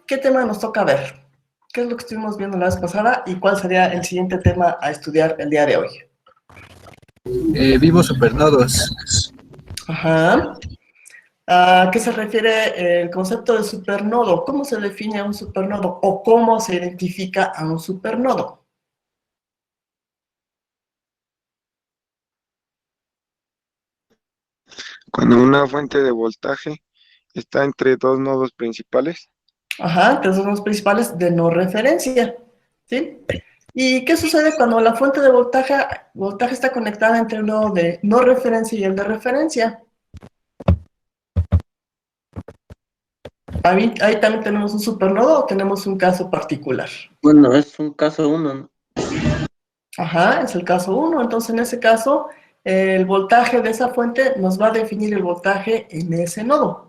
¿qué tema nos toca ver? ¿Qué es lo que estuvimos viendo la vez pasada y cuál sería el siguiente tema a estudiar el día de hoy? Vimos supernodos. Ajá. ¿A qué se refiere el concepto de supernodo? ¿Cómo se define a un supernodo o cómo se identifica a un supernodo? Cuando una fuente de voltaje está entre dos nodos principales. Ajá, que son los principales de no referencia, ¿sí? ¿Y qué sucede cuando la fuente de voltaje está conectada entre el nodo de no referencia y el de referencia? Ahí también tenemos un supernodo o tenemos un caso particular. Bueno, es un caso uno, ¿no? Ajá, es el caso 1. Entonces, en ese caso, el voltaje de esa fuente nos va a definir el voltaje en ese nodo.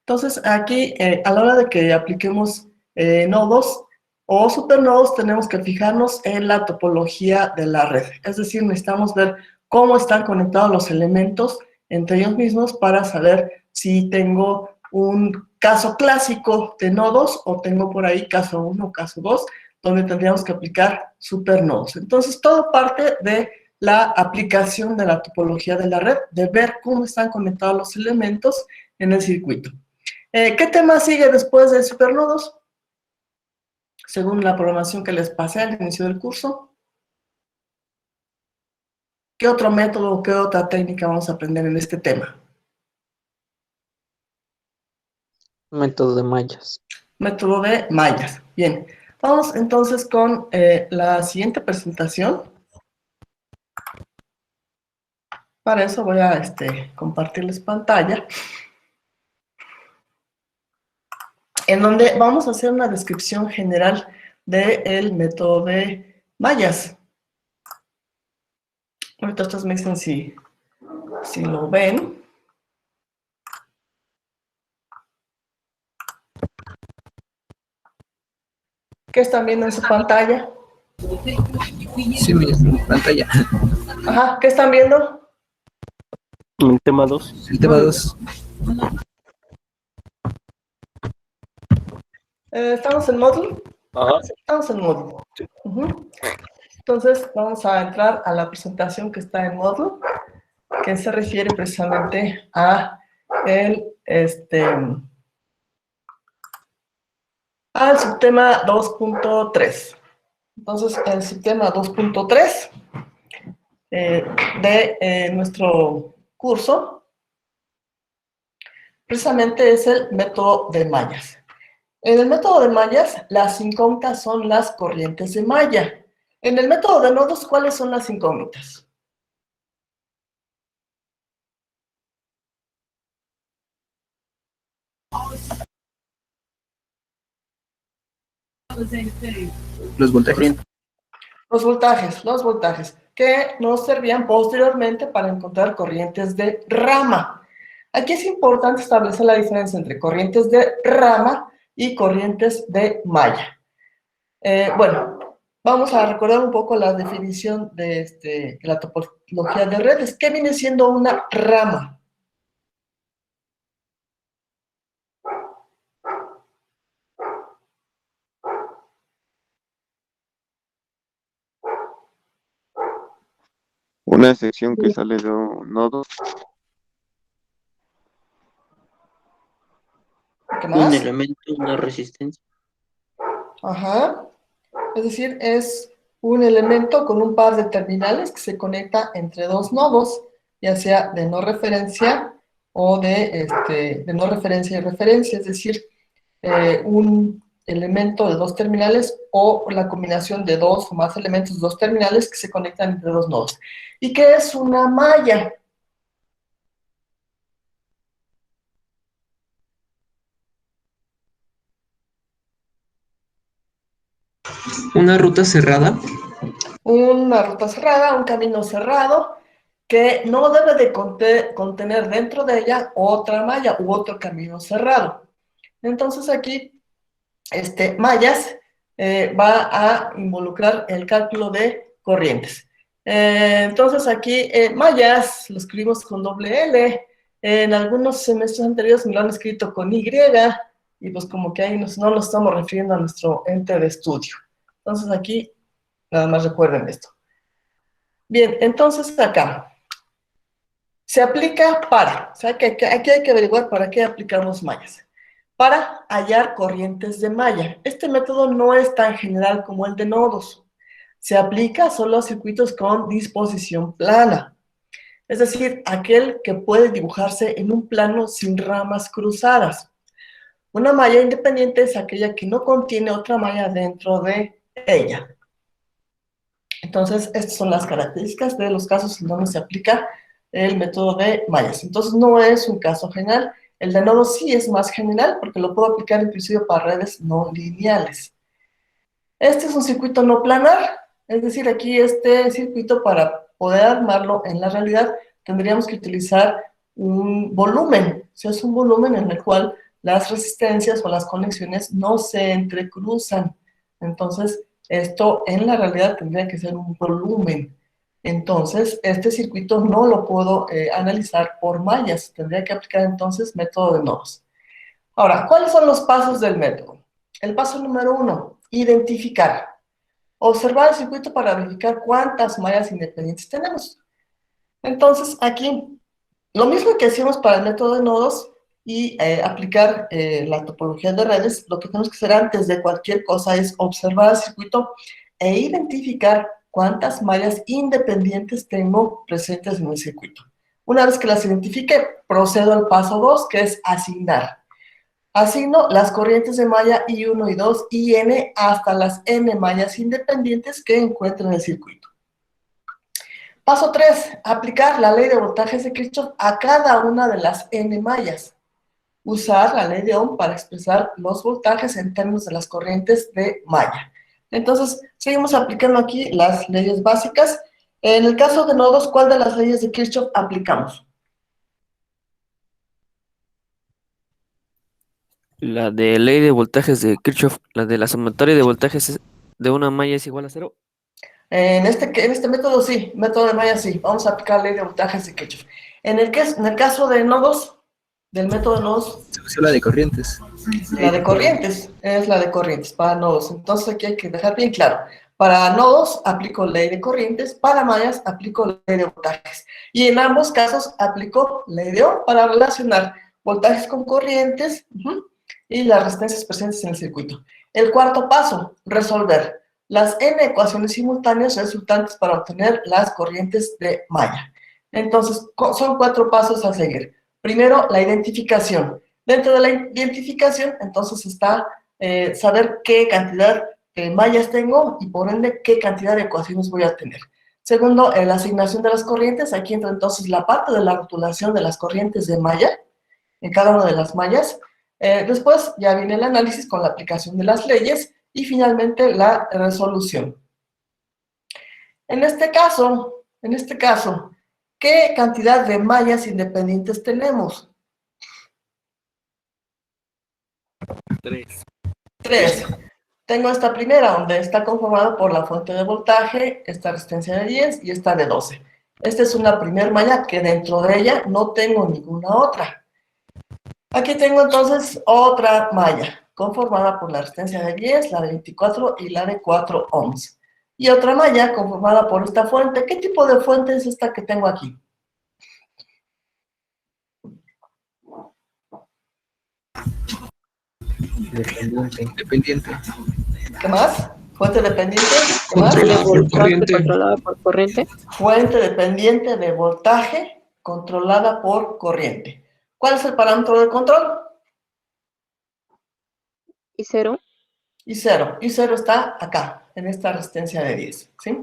Entonces, aquí, a la hora de que apliquemos nodos o supernodos, tenemos que fijarnos en la topología de la red. Es decir, necesitamos ver cómo están conectados los elementos entre ellos mismos para saber si tengo un caso clásico de nodos o tengo por ahí caso 1 o caso 2, donde tendríamos que aplicar supernodos. Entonces, todo parte de la aplicación de la topología de la red, de ver cómo están conectados los elementos en el circuito. ¿Qué tema sigue después de supernodos? Según la programación que les pasé al inicio del curso. ¿Qué otro método o qué otra técnica vamos a aprender en este tema? Método de mallas. Método de mallas. Bien, vamos entonces con la siguiente presentación. Para eso voy a compartirles pantalla, en donde vamos a hacer una descripción general del método de mallas. Ahorita ustedes me dicen si lo ven. ¿Qué están viendo en su pantalla? Sí, mi pantalla. Ajá, ¿qué están viendo? El tema 2. El tema 2. ¿Estamos en módulo? Ajá. Estamos en módulo. Entonces, vamos a entrar a la presentación que está en módulo, que se refiere precisamente a al subtema 2.3. Entonces, el subtema 2.3 de nuestro curso precisamente es el método de mallas. En el método de mallas, las incógnitas son las corrientes de malla. En el método de nodos, ¿cuáles son las incógnitas? Los voltajes. Los voltajes, que nos servían posteriormente para encontrar corrientes de rama. Aquí es importante establecer la diferencia entre corrientes de rama y corrientes de malla. Bueno, vamos a recordar un poco la definición de la topología de redes. ¿Qué viene siendo una rama? Una sección que sale de un nodo. ¿Qué más? Un elemento, una resistencia. Ajá. Es decir, es un elemento con un par de terminales que se conecta entre dos nodos, ya sea de no referencia o de no referencia y referencia, es decir, un elemento de dos terminales o la combinación de dos o más elementos de dos terminales que se conectan entre dos nodos. ¿Y qué es una malla? Una ruta cerrada. Una ruta cerrada, un camino cerrado, que no debe de contener dentro de ella otra malla u otro camino cerrado. Entonces aquí, mallas va a involucrar el cálculo de corrientes. Entonces aquí, mallas, lo escribimos con doble L. En algunos semestres anteriores me lo han escrito con Y, y pues como que ahí no nos estamos refiriendo a nuestro ente de estudio. Entonces aquí, nada más recuerden esto. Bien, entonces acá, se aplica para, o sea que aquí hay que averiguar para qué aplicamos mallas. Para hallar corrientes de malla. Este método no es tan general como el de nodos. Se aplica solo a circuitos con disposición plana. Es decir, aquel que puede dibujarse en un plano sin ramas cruzadas. Una malla independiente es aquella que no contiene otra malla dentro de ella. Entonces, estas son las características de los casos en donde se aplica el método de mallas. Entonces, no es un caso general. El de nodos sí es más general porque lo puedo aplicar inclusive para redes no lineales. Este es un circuito no planar, es decir, aquí este circuito para poder armarlo en la realidad tendríamos que utilizar un volumen. O sea, es un volumen en el cual las resistencias o las conexiones no se entrecruzan. Entonces, esto en la realidad tendría que ser un volumen. Entonces, este circuito no lo puedo analizar por mallas. Tendría que aplicar entonces método de nodos. Ahora, ¿cuáles son los pasos del método? El paso número 1, identificar. Observar el circuito para verificar cuántas mallas independientes tenemos. Entonces, aquí, lo mismo que hacíamos para el método de nodos y aplicar la topología de redes, lo que tenemos que hacer antes de cualquier cosa es observar el circuito e identificar cuántas mallas independientes tengo presentes en el circuito. Una vez que las identifique, procedo al paso 2, que es asignar. Asigno las corrientes de malla I1, I2 y N hasta las N mallas independientes que encuentro en el circuito. Paso 3, aplicar la ley de voltajes de Kirchhoff a cada una de las N mallas. Usar la ley de Ohm para expresar los voltajes en términos de las corrientes de malla. Entonces, seguimos aplicando aquí las leyes básicas. En el caso de nodos, ¿cuál de las leyes de Kirchhoff aplicamos? La de ley de voltajes de Kirchhoff, la de la sumatoria de voltajes de una malla es igual a cero. En este método sí, método de malla sí, vamos a aplicar la ley de voltajes de Kirchhoff. En el caso de nodos, del método de nodos, Se usó la de corrientes. la de corrientes, es la de corrientes para nodos. Entonces aquí hay que dejar bien claro, para nodos aplico ley de corrientes, para mallas aplico ley de voltajes. Y en ambos casos aplico ley de Ohm para relacionar voltajes con corrientes y las resistencias presentes en el circuito. El cuarto paso, resolver las n ecuaciones simultáneas resultantes para obtener las corrientes de malla. Entonces, son 4 pasos a seguir. Primero, la identificación. Dentro de la identificación, entonces está saber qué cantidad de mallas tengo y por ende qué cantidad de ecuaciones voy a tener. Segundo, la asignación de las corrientes. Aquí entra entonces la parte de la rotulación de las corrientes de malla en cada una de las mallas. Después ya viene el análisis con la aplicación de las leyes y finalmente la resolución. En este caso, ¿qué cantidad de mallas independientes tenemos? 3. 3. Tengo esta primera, donde está conformada por la fuente de voltaje, esta resistencia de 10 y esta de 12. Esta es una primer malla que dentro de ella no tengo ninguna otra. Aquí tengo entonces otra malla, conformada por la resistencia de 10, la de 24 y la de 4 ohms. Y otra malla conformada por esta fuente. ¿Qué tipo de fuente es esta que tengo aquí? Dependiente. ¿Qué más? Fuente dependiente. ¿Qué más? Controlada por corriente. Controlada por corriente. Fuente dependiente de voltaje controlada por corriente. ¿Cuál es el parámetro de control? Y cero. Y 0. Y 0 está acá, en esta resistencia de 10. ¿Sí?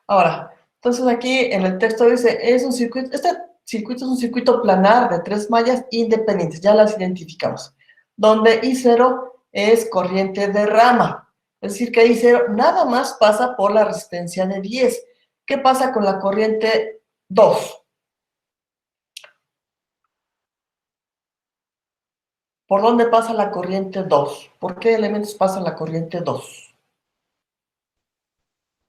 Ahora, entonces aquí en el texto dice, es un circuito, este circuito es un circuito planar de 3 mallas independientes, ya las identificamos, donde I0 es corriente de rama. Es decir, que I0 nada más pasa por la resistencia de 10. ¿Qué pasa con la corriente 2? ¿Por dónde pasa la corriente 2? ¿Por qué elementos pasa la corriente 2?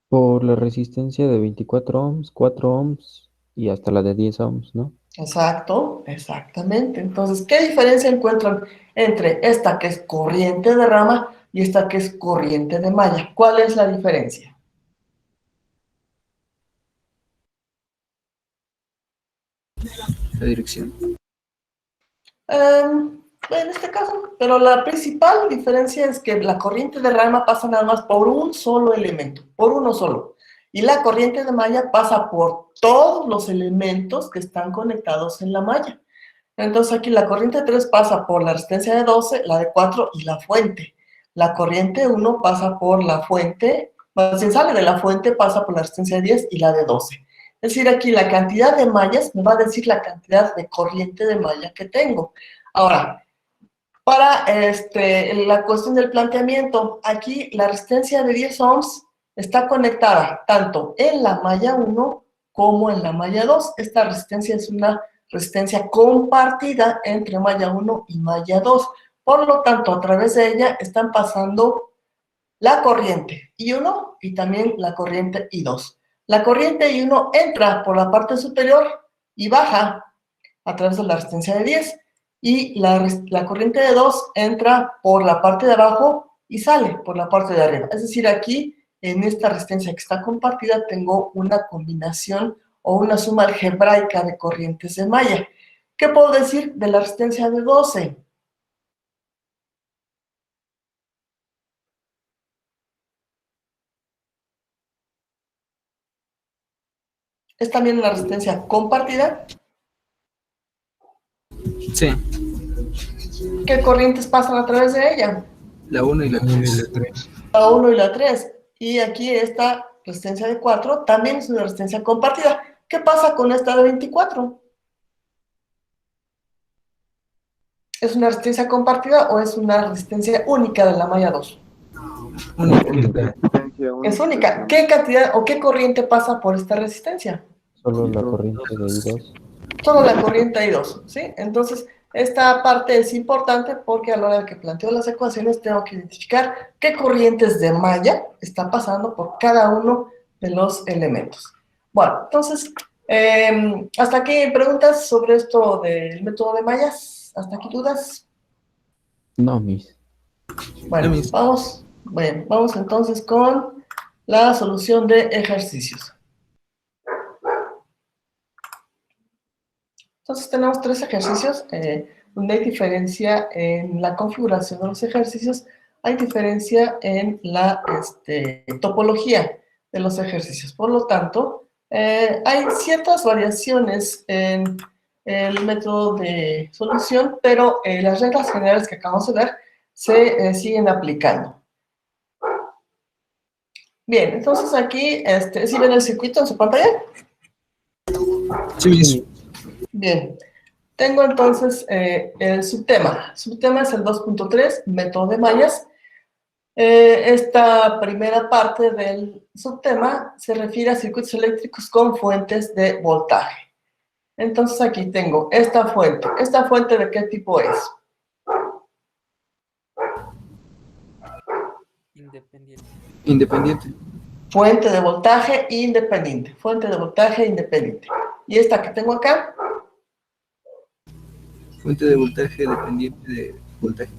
Por la resistencia de 24 ohms, 4 ohms y hasta la de 10 ohms, ¿no? Exacto, exactamente. Entonces, ¿qué diferencia encuentran entre esta que es corriente de rama y esta que es corriente de malla? ¿Cuál es la diferencia? La dirección. En este caso, pero la principal diferencia es que la corriente de rama pasa nada más por un solo elemento, por uno solo. Y la corriente de malla pasa por todos los elementos que están conectados en la malla. Entonces aquí la corriente 3 pasa por la resistencia de 12, la de 4 y la fuente. La corriente 1 pasa por la fuente, más bien sale de la fuente, pasa por la resistencia de 10 y la de 12. Es decir, aquí la cantidad de mallas me va a decir la cantidad de corriente de malla que tengo. Ahora, para la cuestión del planteamiento, aquí la resistencia de 10 ohms está conectada tanto en la malla 1 como en la malla 2. Esta resistencia es una resistencia compartida entre malla 1 y malla 2. Por lo tanto, a través de ella están pasando la corriente I1 y también la corriente I2. La corriente I1 entra por la parte superior y baja a través de la resistencia de 10. Y la corriente de 2 entra por la parte de abajo y sale por la parte de arriba. Es decir, aquí, en esta resistencia que está compartida, tengo una combinación o una suma algebraica de corrientes de malla. ¿Qué puedo decir de la resistencia de 12? ¿Es también una resistencia compartida? Sí, ¿Qué corrientes pasan a través de ella? la 1 y la 3. La 1 y la 3. Y aquí esta resistencia de 4 también es una resistencia compartida. ¿Qué pasa con esta de 24? ¿Es una resistencia compartida o es una resistencia única de la malla 2? Única. Es única. ¿Qué cantidad o qué corriente pasa por esta resistencia? Solo la corriente de I2. Solo la corriente I2, ¿sí? Entonces, esta parte es importante porque a la hora de que planteo las ecuaciones tengo que identificar qué corrientes de malla está pasando por cada uno de los elementos. Bueno, entonces, hasta aquí preguntas sobre esto del método de mallas. ¿Hasta aquí dudas? No, Miss. Bueno, Miss. vamos entonces con la solución de ejercicios. Entonces tenemos 3 ejercicios donde hay diferencia en la configuración de los ejercicios, hay diferencia en la topología de los ejercicios. Por lo tanto, hay ciertas variaciones en el método de solución, pero las reglas generales que acabamos de ver se siguen aplicando. Bien, entonces aquí, ¿sí ven el circuito en su pantalla? Sí, Miss. Bien, tengo entonces el subtema. El subtema es el 2.3, método de mallas. Esta primera parte del subtema se refiere a circuitos eléctricos con fuentes de voltaje. Entonces aquí tengo esta fuente. ¿Esta fuente de qué tipo es? Independiente. Fuente de voltaje independiente. Fuente de voltaje independiente. ¿Y esta que tengo acá? Fuente de voltaje dependiente de voltaje.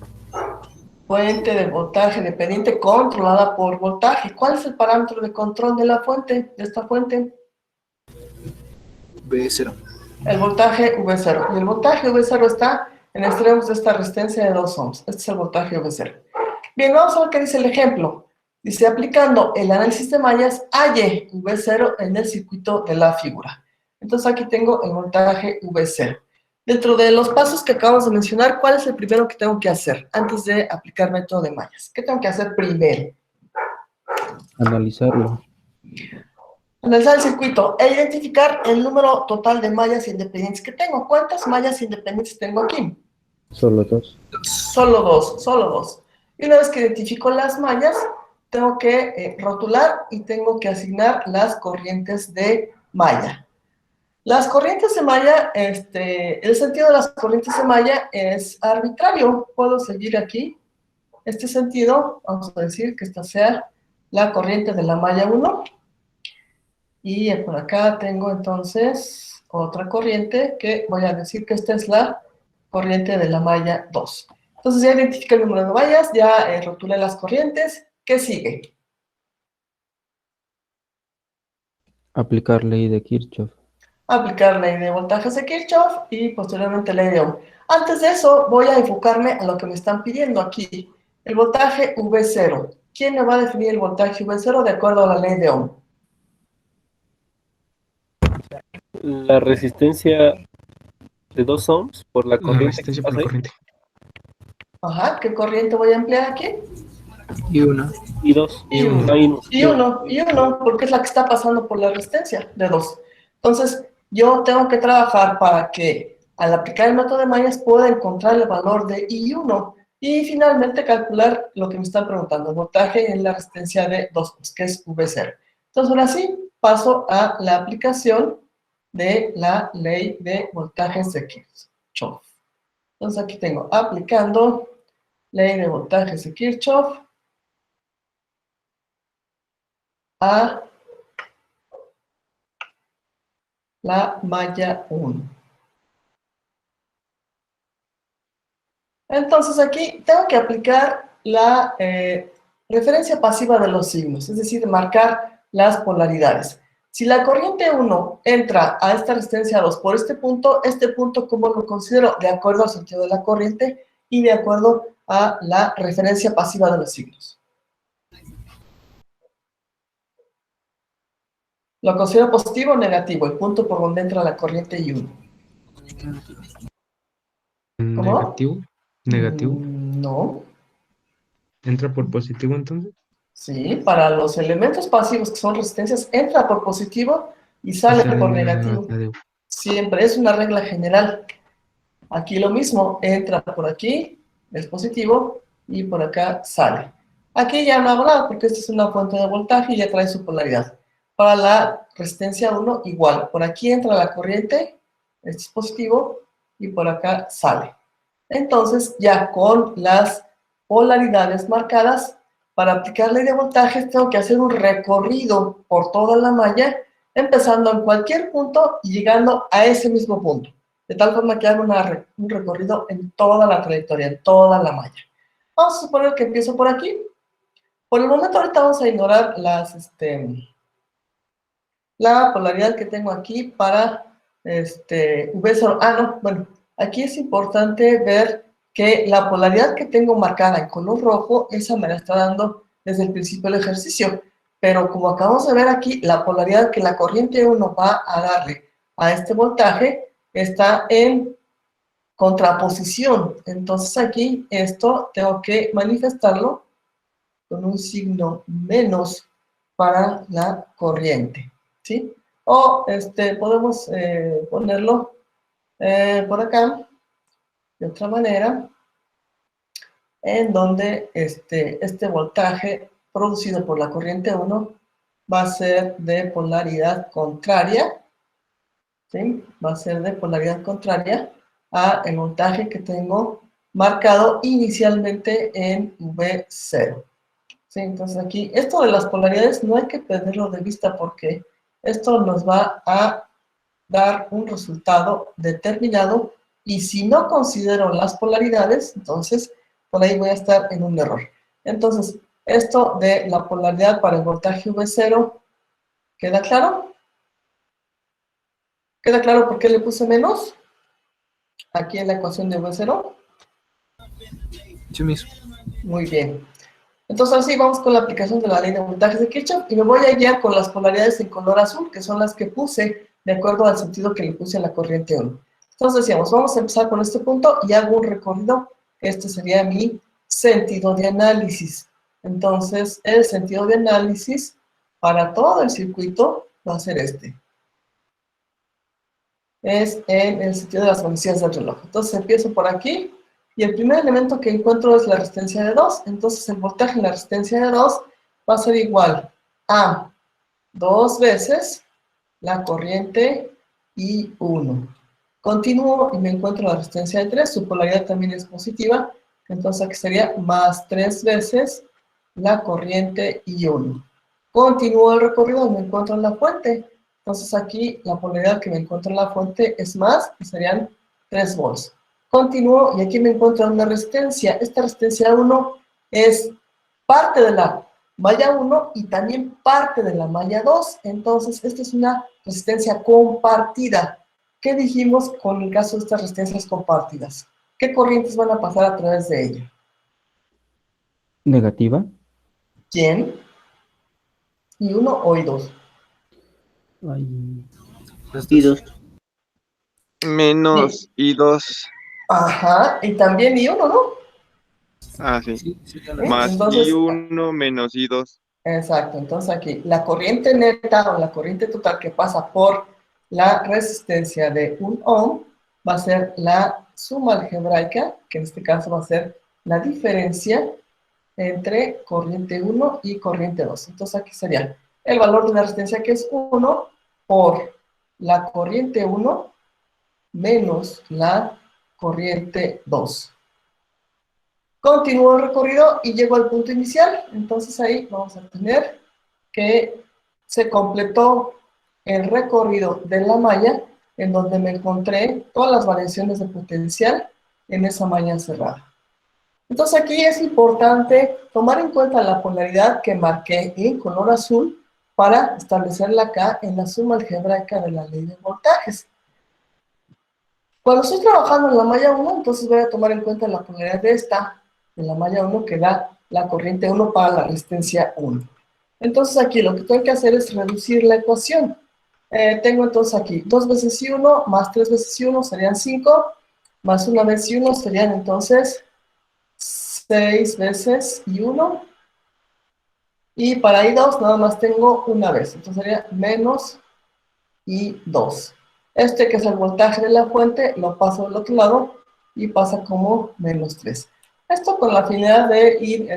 Fuente de voltaje dependiente controlada por voltaje. ¿Cuál es el parámetro de control de la fuente, de esta fuente? V0. El voltaje V0. Y el voltaje V0 está en extremos de esta resistencia de 2 ohms. Este es el voltaje V0. Bien, vamos a ver qué dice el ejemplo. Dice, aplicando el análisis de mallas, halle V0 en el circuito de la figura. Entonces aquí tengo el voltaje V0. Dentro de los pasos que acabamos de mencionar, ¿cuál es el primero que tengo que hacer antes de aplicar método de mallas? ¿Qué tengo que hacer primero? Analizarlo. Analizar el circuito e identificar el número total de mallas independientes que tengo. ¿Cuántas mallas independientes tengo aquí? Solo 2. Solo dos, solo dos. Y una vez que identifico las mallas, tengo que rotular y tengo que asignar las corrientes de malla. Las corrientes de malla, el sentido de las corrientes de malla es arbitrario. Puedo seguir aquí este sentido, vamos a decir que esta sea la corriente de la malla 1. Y por acá tengo entonces otra corriente que voy a decir que esta es la corriente de la malla 2. Entonces ya identifiqué el número de mallas, ya rotulé las corrientes. ¿Qué sigue? Aplicar ley de Kirchhoff. Aplicar ley de voltajes de Kirchhoff y posteriormente ley de Ohm. Antes de eso, voy a enfocarme a lo que me están pidiendo aquí. El voltaje V0. ¿Quién me va a definir el voltaje V0 de acuerdo a la ley de Ohm? La resistencia de 2 ohms por la La corriente. resistencia por la corriente. Ajá, ¿qué corriente voy a emplear aquí? Y una. Y 2. Y uno, porque es la que está pasando por la resistencia de 2. Entonces, yo tengo que trabajar para que al aplicar el método de mallas pueda encontrar el valor de I1 y finalmente calcular lo que me están preguntando, el voltaje en la resistencia de 2 ohms, que es V0. Entonces, ahora sí, paso a la aplicación de la ley de voltajes de Kirchhoff. Entonces, aquí tengo aplicando ley de voltajes de Kirchhoff a la malla 1. Entonces aquí tengo que aplicar la referencia pasiva de los signos, es decir, marcar las polaridades. Si la corriente 1 entra a esta resistencia 2 por este punto, ¿cómo lo considero? De acuerdo al sentido de la corriente y de acuerdo a la referencia pasiva de los signos. ¿Lo considero positivo o negativo? El punto por donde entra la corriente I1. ¿Cómo? Negativo. Negativo. No. ¿Entra por positivo entonces? Sí, para los elementos pasivos que son resistencias, entra por positivo y sale por negativo. Siempre, es una regla general. Aquí lo mismo, entra por aquí, es positivo, y por acá sale. Aquí ya no hago nada, porque esta es una fuente de voltaje y ya trae su polaridad. Para la resistencia 1, igual. Por aquí entra la corriente, este es positivo, y por acá sale. Entonces, ya con las polaridades marcadas, para aplicar ley de voltajes tengo que hacer un recorrido por toda la malla, empezando en cualquier punto y llegando a ese mismo punto. De tal forma que hago un recorrido en toda la trayectoria, en toda la malla. Vamos a suponer que empiezo por aquí. Por el momento ahorita vamos a ignorar la polaridad que tengo aquí para V0. No, bueno, aquí es importante ver que la polaridad que tengo marcada en color rojo, esa me la está dando desde el principio del ejercicio. Pero como acabamos de ver aquí, la polaridad que la corriente 1 va a darle a este voltaje está en contraposición. Entonces aquí esto tengo que manifestarlo con un signo menos para la corriente, ¿sí? O podemos ponerlo por acá, de otra manera, en donde este voltaje producido por la corriente 1 va a ser de polaridad contraria, ¿sí? Va a ser de polaridad contraria a el voltaje que tengo marcado inicialmente en V0. ¿Sí? Entonces aquí, esto de las polaridades no hay que perderlo de vista porque esto nos va a dar un resultado determinado y si no considero las polaridades, entonces por ahí voy a estar en un error. Entonces, esto de la polaridad para el voltaje V0, ¿queda claro? ¿Queda claro por qué le puse menos? Aquí en la ecuación de V0. Sí mismo. Muy bien. Entonces, así vamos con la aplicación de la ley de voltajes de Kirchhoff y me voy a guiar con las polaridades en color azul, que son las que puse de acuerdo al sentido que le puse a la corriente 1. Entonces decíamos, vamos a empezar con este punto y hago un recorrido. Este sería mi sentido de análisis. Entonces, el sentido de análisis para todo el circuito va a ser este. Es en el sentido de las manecillas del reloj. Entonces empiezo por aquí. Y el primer elemento que encuentro es la resistencia de 2. Entonces el voltaje en la resistencia de 2 va a ser igual a 2 veces la corriente I1. Continúo y me encuentro la resistencia de 3. Su polaridad también es positiva. Entonces aquí sería más 3 veces la corriente I1. Continúo el recorrido y me encuentro en la fuente. Entonces aquí la polaridad que me encuentro en la fuente es más, que serían 3 volts. Continúo y aquí me encuentro una resistencia. Esta resistencia 1 es parte de la malla 1 y también parte de la malla 2. Entonces, esta es una resistencia compartida. ¿Qué dijimos con el caso de estas resistencias compartidas? ¿Qué corrientes van a pasar a través de ella? Negativa. ¿Quién? ¿I1 o I2? Ay, Y dos. Menos I2. Ajá, y también I1, ¿no? Ah, sí. Sí, sí, ya ¿Eh? Más Entonces, I1 menos I2. exacto, entonces aquí la corriente neta o la corriente total que pasa por la resistencia de un ohm va a ser la suma algebraica, que en este caso va a ser la diferencia entre corriente 1 y corriente 2. Entonces aquí sería el valor de la resistencia, que es 1, por la corriente 1 menos la corriente 2. Continúo el recorrido y llego al punto inicial. Entonces ahí vamos a tener que se completó el recorrido de la malla, en donde me encontré todas las variaciones de potencial en esa malla cerrada. Entonces aquí es importante tomar en cuenta la polaridad que marqué en color azul para establecerla acá en la suma algebraica de la ley de voltajes. Cuando estoy trabajando en la malla 1, entonces voy a tomar en cuenta la polaridad de esta, de la malla 1, que da la corriente 1 para la resistencia 1. Entonces aquí lo que tengo que hacer es reducir la ecuación. Tengo entonces aquí 2 veces I1 más 3 veces I1 serían 5, más 1 vez I1 serían entonces 6 veces I1. Y para I2 nada más tengo una vez, entonces sería menos I2. Este que es el voltaje de la fuente, lo paso del otro lado y pasa como menos 3. Esto con la finalidad de ir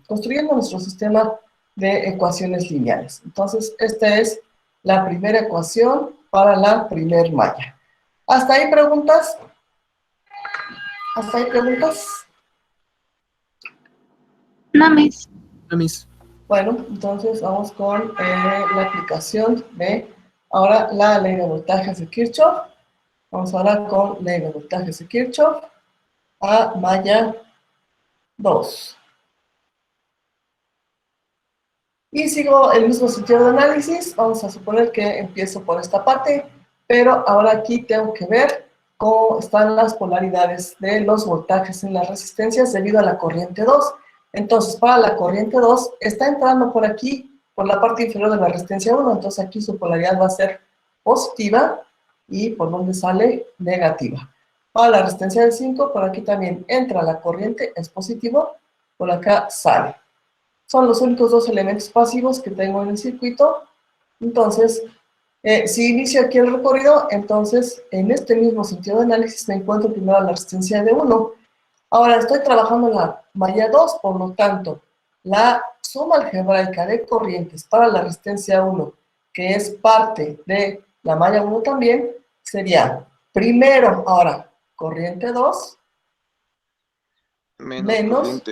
construyendo nuestro sistema de ecuaciones lineales. Entonces, esta es la primera ecuación para la primer malla. ¿Hasta ahí preguntas? ¿Hasta ahí preguntas? No, Miss. la mis. Bueno, entonces vamos con la aplicación de ahora la ley de voltajes de Kirchhoff. Vamos ahora con ley de voltajes de Kirchhoff a malla 2. Y sigo el mismo sentido de análisis. Vamos a suponer que empiezo por esta parte, pero ahora aquí tengo que ver cómo están las polaridades de los voltajes en las resistencias debido a la corriente 2. Entonces, para la corriente 2, está entrando por aquí, por la parte inferior de la resistencia 1, entonces aquí su polaridad va a ser positiva y por donde sale negativa. Para la resistencia de 5, por aquí también entra la corriente, es positivo, por acá sale. Son los únicos dos elementos pasivos que tengo en el circuito. Entonces, si inicio aquí el recorrido, entonces en este mismo sentido de análisis me encuentro primero la resistencia de 1. Ahora estoy trabajando en la malla 2, por lo tanto, la suma algebraica de corrientes para la resistencia 1, que es parte de la malla 1 también, sería primero, ahora, corriente 2 menos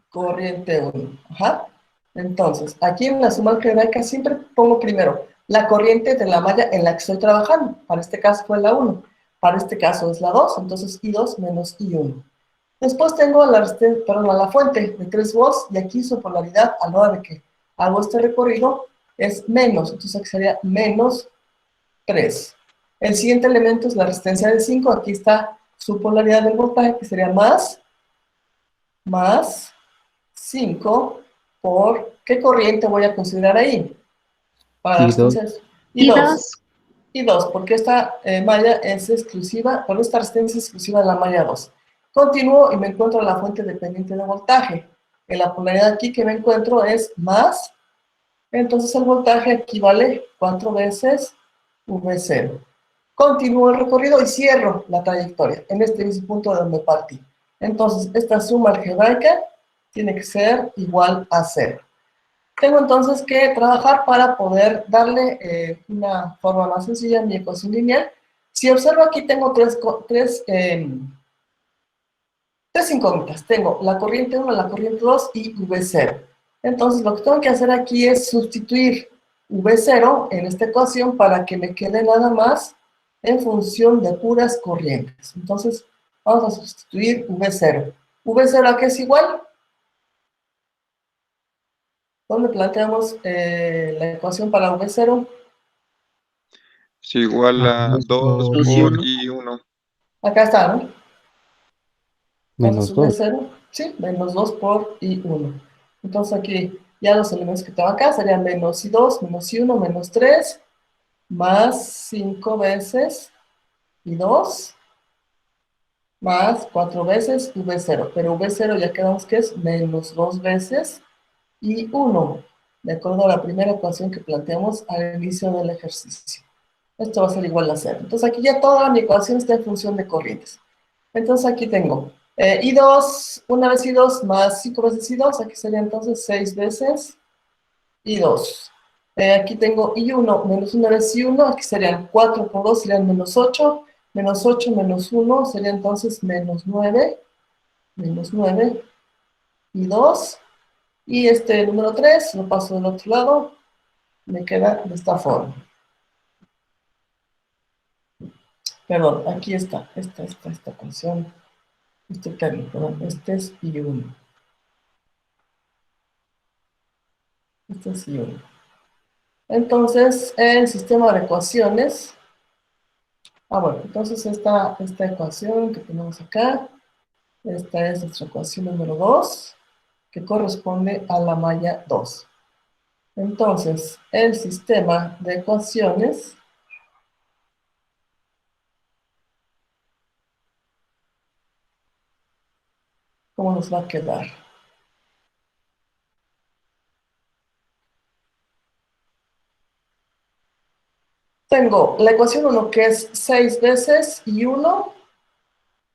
corriente 1. Ajá. Entonces, aquí en la suma algebraica siempre pongo primero la corriente de la malla en la que estoy trabajando. Para este caso fue la 1. Para este caso es la 2. Entonces, I2 menos I1. Después tengo la fuente de 3 volts. Y aquí su polaridad a la hora de que hago este recorrido es menos. Entonces, aquí sería menos 3. El siguiente elemento es la resistencia de 5. Aquí está su polaridad del voltaje, que sería más 5 por, ¿qué corriente voy a considerar ahí? Para las I2. resistencias. I2. I2, porque esta malla es exclusiva, bueno, esta resistencia es exclusiva de la malla 2. Continúo y me encuentro la fuente dependiente de voltaje. En la polaridad aquí que me encuentro es más, entonces el voltaje equivale 4 veces V0. Continúo el recorrido y cierro la trayectoria en este mismo punto de donde partí. Entonces, esta suma algebraica tiene que ser igual a 0. Tengo entonces que trabajar para poder darle una forma más sencilla a mi ecuación lineal. Si observo aquí tengo tres incógnitas. Tengo la corriente 1, la corriente 2 y V0. Entonces, lo que tengo que hacer aquí es sustituir V0 en esta ecuación para que me quede nada más en función de puras corrientes. Entonces, vamos a sustituir V0. ¿V0 a qué es igual? ¿Dónde planteamos la ecuación para V0? Es igual a 2 Dos y por uno. I1. Acá está, ¿no? Menos Entonces, 2. V0, sí, menos 2 por I1. Entonces aquí ya los elementos que tengo acá serían menos I2, menos I1, menos 3, más 5 veces I2, más 4 veces V0. Pero V0 ya quedamos que es menos 2 veces I1, de acuerdo a la primera ecuación que planteamos al inicio del ejercicio. Esto va a ser igual a 0. Entonces aquí ya toda mi ecuación está en función de corrientes. Entonces aquí tengo I2, una vez I2 más 5 veces I2, aquí sería entonces 6 veces I2. Aquí tengo I1 menos una vez I1, aquí serían 4 por 2, serían menos 8, menos 8 menos 1 sería entonces menos 9 I2, y este número 3 lo paso del otro lado, me queda de esta forma. Perdón, aquí está, esta ecuación. Este término, perdón, este es I1. Este es I1. Entonces, el sistema de ecuaciones. Bueno, entonces esta ecuación que tenemos acá, esta es nuestra ecuación número 2, que corresponde a la malla 2. Entonces, el sistema de ecuaciones ¿cómo nos va a quedar? Tengo la ecuación 1 que es 6 veces I1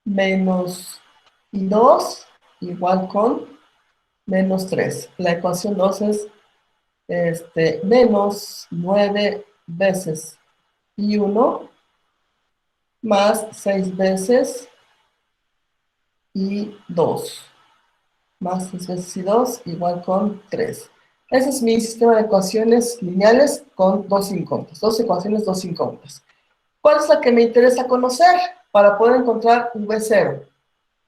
menos I2 igual con menos 3. La ecuación 2 es menos 9 veces I1 más 6 veces I2 más 6 veces I2 igual con 3. Ese es mi sistema de ecuaciones lineales con dos incógnitas, dos ecuaciones, dos incógnitas. ¿Cuál es la que me interesa conocer para poder encontrar V0?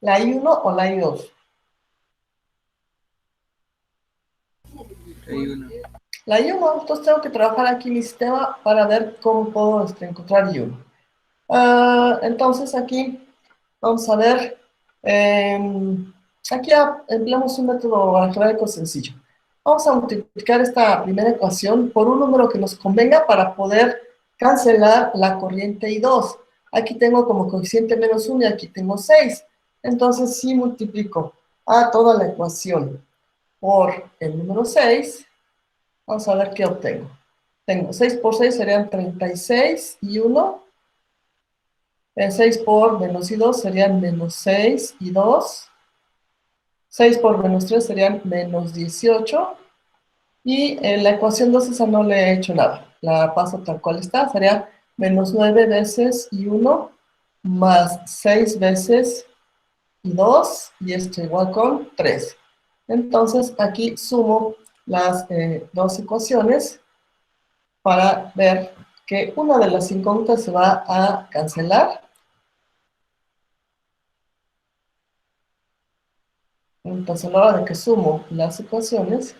¿La I1 o la I2? Hay una. La I1, entonces tengo que trabajar aquí mi sistema para ver cómo puedo encontrar I1. Entonces aquí vamos a ver, aquí empleamos un método algebraico sencillo. Vamos a multiplicar esta primera ecuación por un número que nos convenga para poder cancelar la corriente I2. Aquí tengo como coeficiente menos 1 y aquí tengo 6. Entonces si multiplico a toda la ecuación por el número 6, vamos a ver qué obtengo. Tengo 6 por 6 serían 36 y 1. 6 por menos I2 serían menos 6 y 2. 6 por menos 3 serían menos 18. Y en la ecuación 2 esa no le he hecho nada. La paso tal cual está. Sería menos 9 veces I1 más 6 veces I2. Y esto igual con 3. Entonces aquí sumo las dos ecuaciones para ver que una de las incógnitas se va a cancelar. Entonces, a la hora de que sumo las ecuaciones,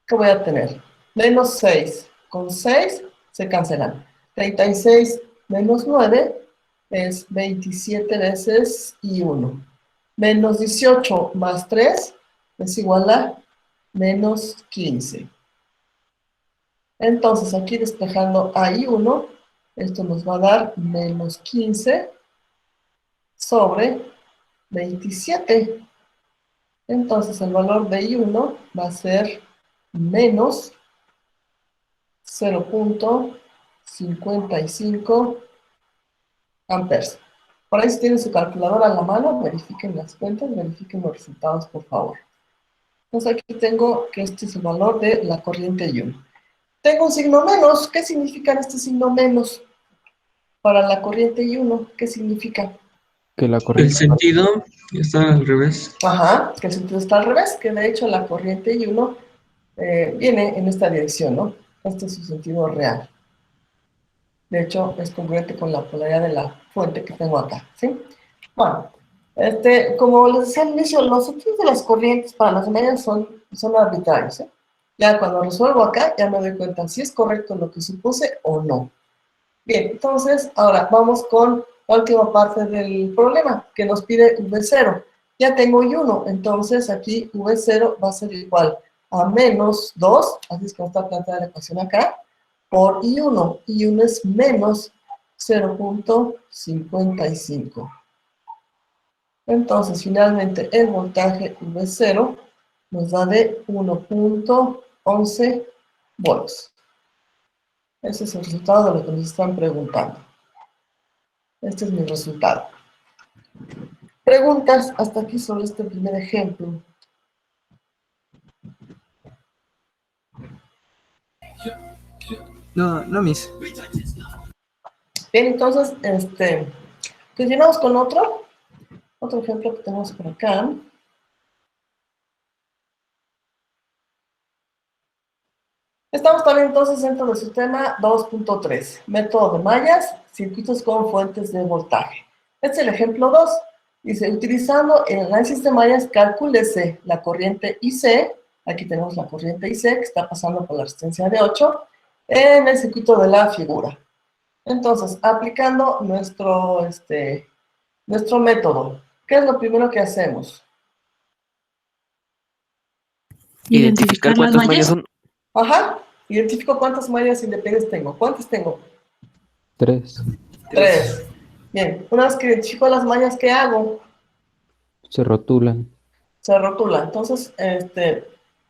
¿qué voy a tener? Menos 6 con 6 se cancelan. 36 menos 9 es 27 veces I1. Menos 18 más 3 es igual a menos 15. Entonces, aquí despejando a I1, esto nos va a dar menos 15 sobre 27. Entonces el valor de I1 va a ser menos 0.55 amperes. Por ahí si tienen su calculadora a la mano, verifiquen las cuentas, verifiquen los resultados, por favor. Entonces aquí tengo que este es el valor de la corriente I1. Tengo un signo menos. ¿Qué significa este signo menos para la corriente I1? ¿Qué significa? Que la El corriente sentido está al revés. Ajá, que el sentido está al revés, que de hecho la corriente I1 viene en esta dirección, ¿no? Este es su sentido real. De hecho, es congruente con la polaridad de la fuente que tengo acá, ¿sí? Bueno, como les decía al inicio, los sentidos de las corrientes para las medias son arbitrarios, ¿eh? Ya cuando resuelvo acá, ya me doy cuenta si es correcto lo que supuse o no. Bien, entonces, ahora vamos con la última parte del problema, que nos pide V0. Ya tengo Y1, entonces aquí V0 va a ser igual a menos 2, así es como está planteada la ecuación acá, por I1. I1 es menos 0.55. Entonces, finalmente, el voltaje V0 nos da de 1.11 volts. Ese es el resultado de lo que nos están preguntando. Este es mi resultado. Preguntas hasta aquí sobre este primer ejemplo. No, no, Miss. Bien, entonces, continuamos con otro ejemplo que tenemos por acá. Estamos también entonces dentro del sistema 2.3, método de mallas, circuitos con fuentes de voltaje. Este es el ejemplo 2. Dice, utilizando el análisis de mallas, calcúlese la corriente IC, aquí tenemos la corriente IC que está pasando por la resistencia de 8, en el circuito de la figura. Entonces, aplicando nuestro método, ¿qué es lo primero que hacemos? Identificar cuántas mallas son. Ajá, identifico cuántas mallas independientes tengo. ¿Cuántas tengo? 3. 3. Bien, una vez que identifico las mallas, ¿qué hago? Se rotulan. Se rotula. Entonces,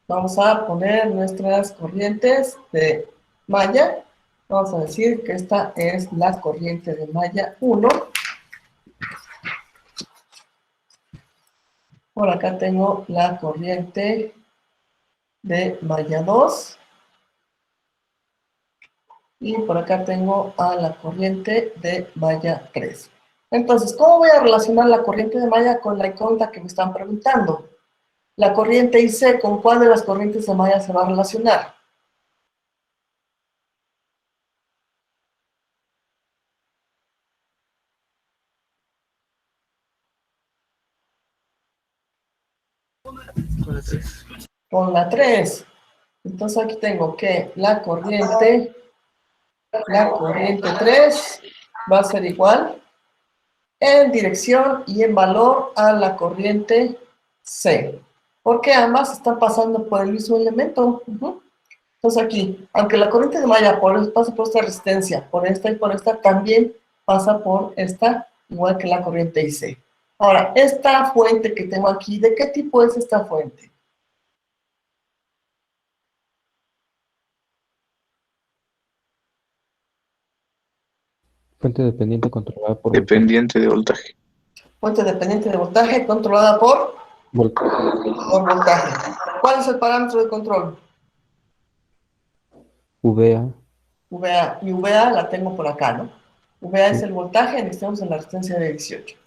vamos a poner nuestras corrientes de malla. Vamos a decir que esta es la corriente de malla 1. Por acá tengo la corriente de malla 2. Y por acá tengo a la corriente de malla 3. Entonces, ¿cómo voy a relacionar la corriente de malla con la incógnita que me están preguntando? La corriente IC, ¿con cuál de las corrientes de malla se va a relacionar? Con la 3. Con la 3. Entonces aquí tengo que la corriente 3 va a ser igual en dirección y en valor a la corriente C. Porque ambas están pasando por el mismo elemento. Entonces aquí, aunque la corriente de malla pasa por esta resistencia, por esta y por esta, también pasa por esta, igual que la corriente IC. Ahora, esta fuente que tengo aquí, ¿de qué tipo es esta fuente? Fuente dependiente controlada por Dependiente de voltaje. Fuente dependiente de voltaje controlada por voltaje. ¿Cuál es el parámetro de control? VA. VA. Y VA la tengo por acá, ¿no? VA es Sí. el voltaje, estamos en la resistencia de 18.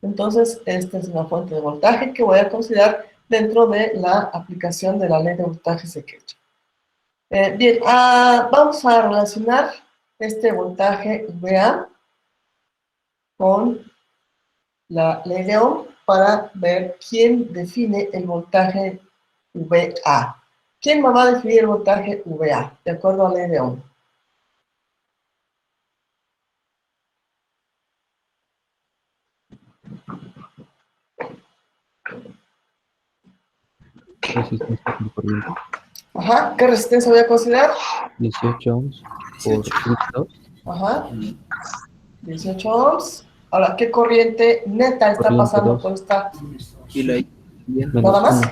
Entonces, esta es una fuente de voltaje que voy a considerar dentro de la aplicación de la ley de voltajes de Kirchhoff. Bien, vamos a relacionar este voltaje VA con la ley de Ohm para ver quién define el voltaje VA. ¿Quién me va a definir el voltaje VA? De acuerdo a la ley de Ohm. Resistencia por corriente. Ajá, ¿qué resistencia voy a considerar? 18 ohms por 2. Ajá, 18 ohms. Ahora, ¿qué corriente neta está Corriente pasando 2. por esta? Y la ¿Nada más?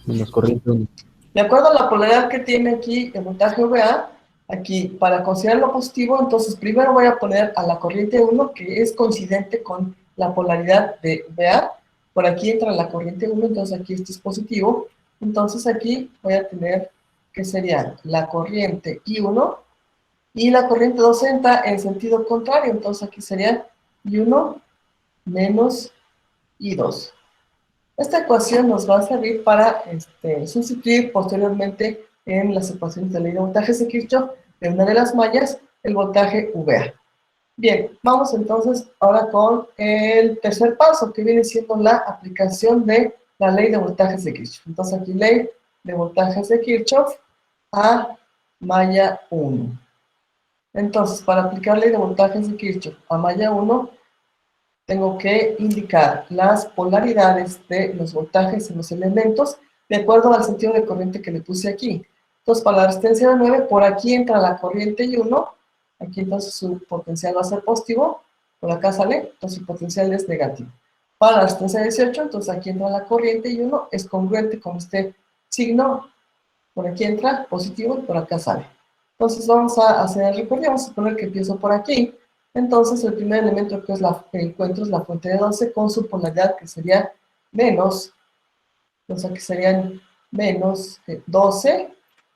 Menos corriente 1. De acuerdo a la polaridad que tiene aquí el voltaje VA, aquí, para considerar lo positivo, entonces primero voy a poner a la corriente 1, que es coincidente con la polaridad de VA. Por aquí entra la corriente 1, entonces aquí este es positivo. Entonces aquí voy a tener que sería la corriente I1 y la corriente 2 entra en sentido contrario. Entonces aquí sería I1 menos I2. Esta ecuación nos va a servir para sustituir posteriormente en las ecuaciones de ley de voltajes de Kirchhoff de una de las mallas el voltaje VA. Bien, vamos entonces ahora con el tercer paso, que viene siendo la aplicación de la ley de voltajes de Kirchhoff. Entonces aquí ley de voltajes de Kirchhoff a malla 1. Entonces, para aplicar ley de voltajes de Kirchhoff a malla 1, tengo que indicar las polaridades de los voltajes en los elementos de acuerdo al sentido de corriente que le puse aquí. Entonces, para la resistencia de 9, por aquí entra la corriente y 1. Aquí entonces su potencial va a ser positivo. Por acá sale, entonces su potencial es negativo. Para la resistencia de 18, entonces aquí entra la corriente y 1. Es congruente con este signo. Por aquí entra positivo y por acá sale. Entonces vamos a hacer el recorrido. Vamos a suponer que empiezo por aquí. Entonces el primer elemento que encuentro es la fuente de 12 con su polaridad que sería menos. Entonces aquí serían menos 12.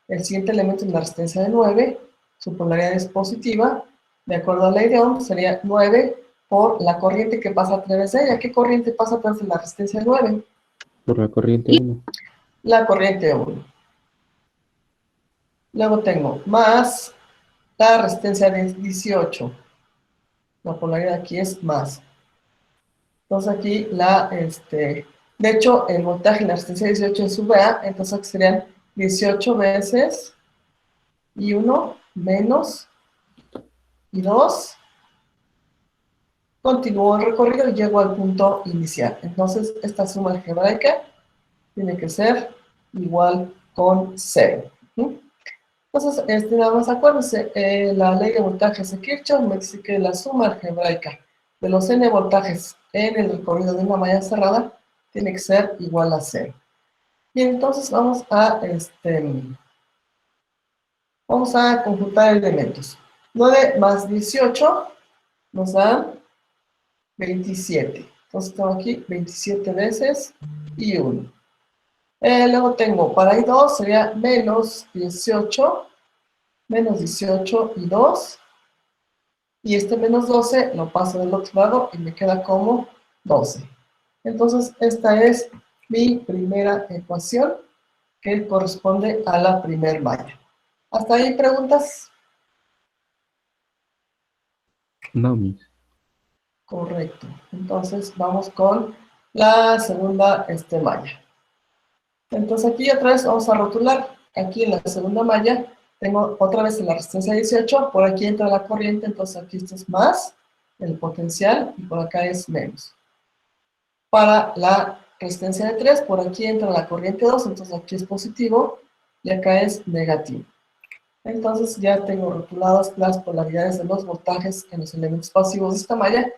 El siguiente elemento es la resistencia de 9. Su polaridad es positiva. De acuerdo a la ley de Ohm, sería 9 por la corriente que pasa a través de ella. ¿Qué corriente pasa a través de la resistencia de 9? Por la corriente 1. La corriente 1. Luego tengo más la resistencia de 18. La polaridad aquí es más. Entonces aquí de hecho, el voltaje en la resistencia de 18 es VA, entonces aquí serían 18 veces y 1 menos y 2. Continúo el recorrido y llego al punto inicial. Entonces, esta suma algebraica tiene que ser igual con 0. Entonces, nada más acuérdense, la ley de voltajes de Kirchhoff me dice que la suma algebraica de los n voltajes en el recorrido de una malla cerrada tiene que ser igual a 0. Bien, entonces vamos a conjuntar elementos. 9 más 18 nos da 27. Entonces tengo aquí 27 veces y 1. Luego tengo para I2 sería menos 18 y 2. Y este menos 12 lo paso del otro lado y me queda como 12. Entonces esta es mi primera ecuación que corresponde a la primer malla. ¿Hasta ahí preguntas? No, mis. Correcto. Entonces vamos con la segunda malla. Entonces aquí otra vez vamos a rotular. Aquí en la segunda malla tengo otra vez la resistencia 18. Por aquí entra la corriente, entonces aquí esto es más el potencial y por acá es menos. Para la resistencia de 3, por aquí entra la corriente 2, entonces aquí es positivo y acá es negativo. Entonces ya tengo rotuladas las polaridades de los voltajes en los elementos pasivos de esta malla.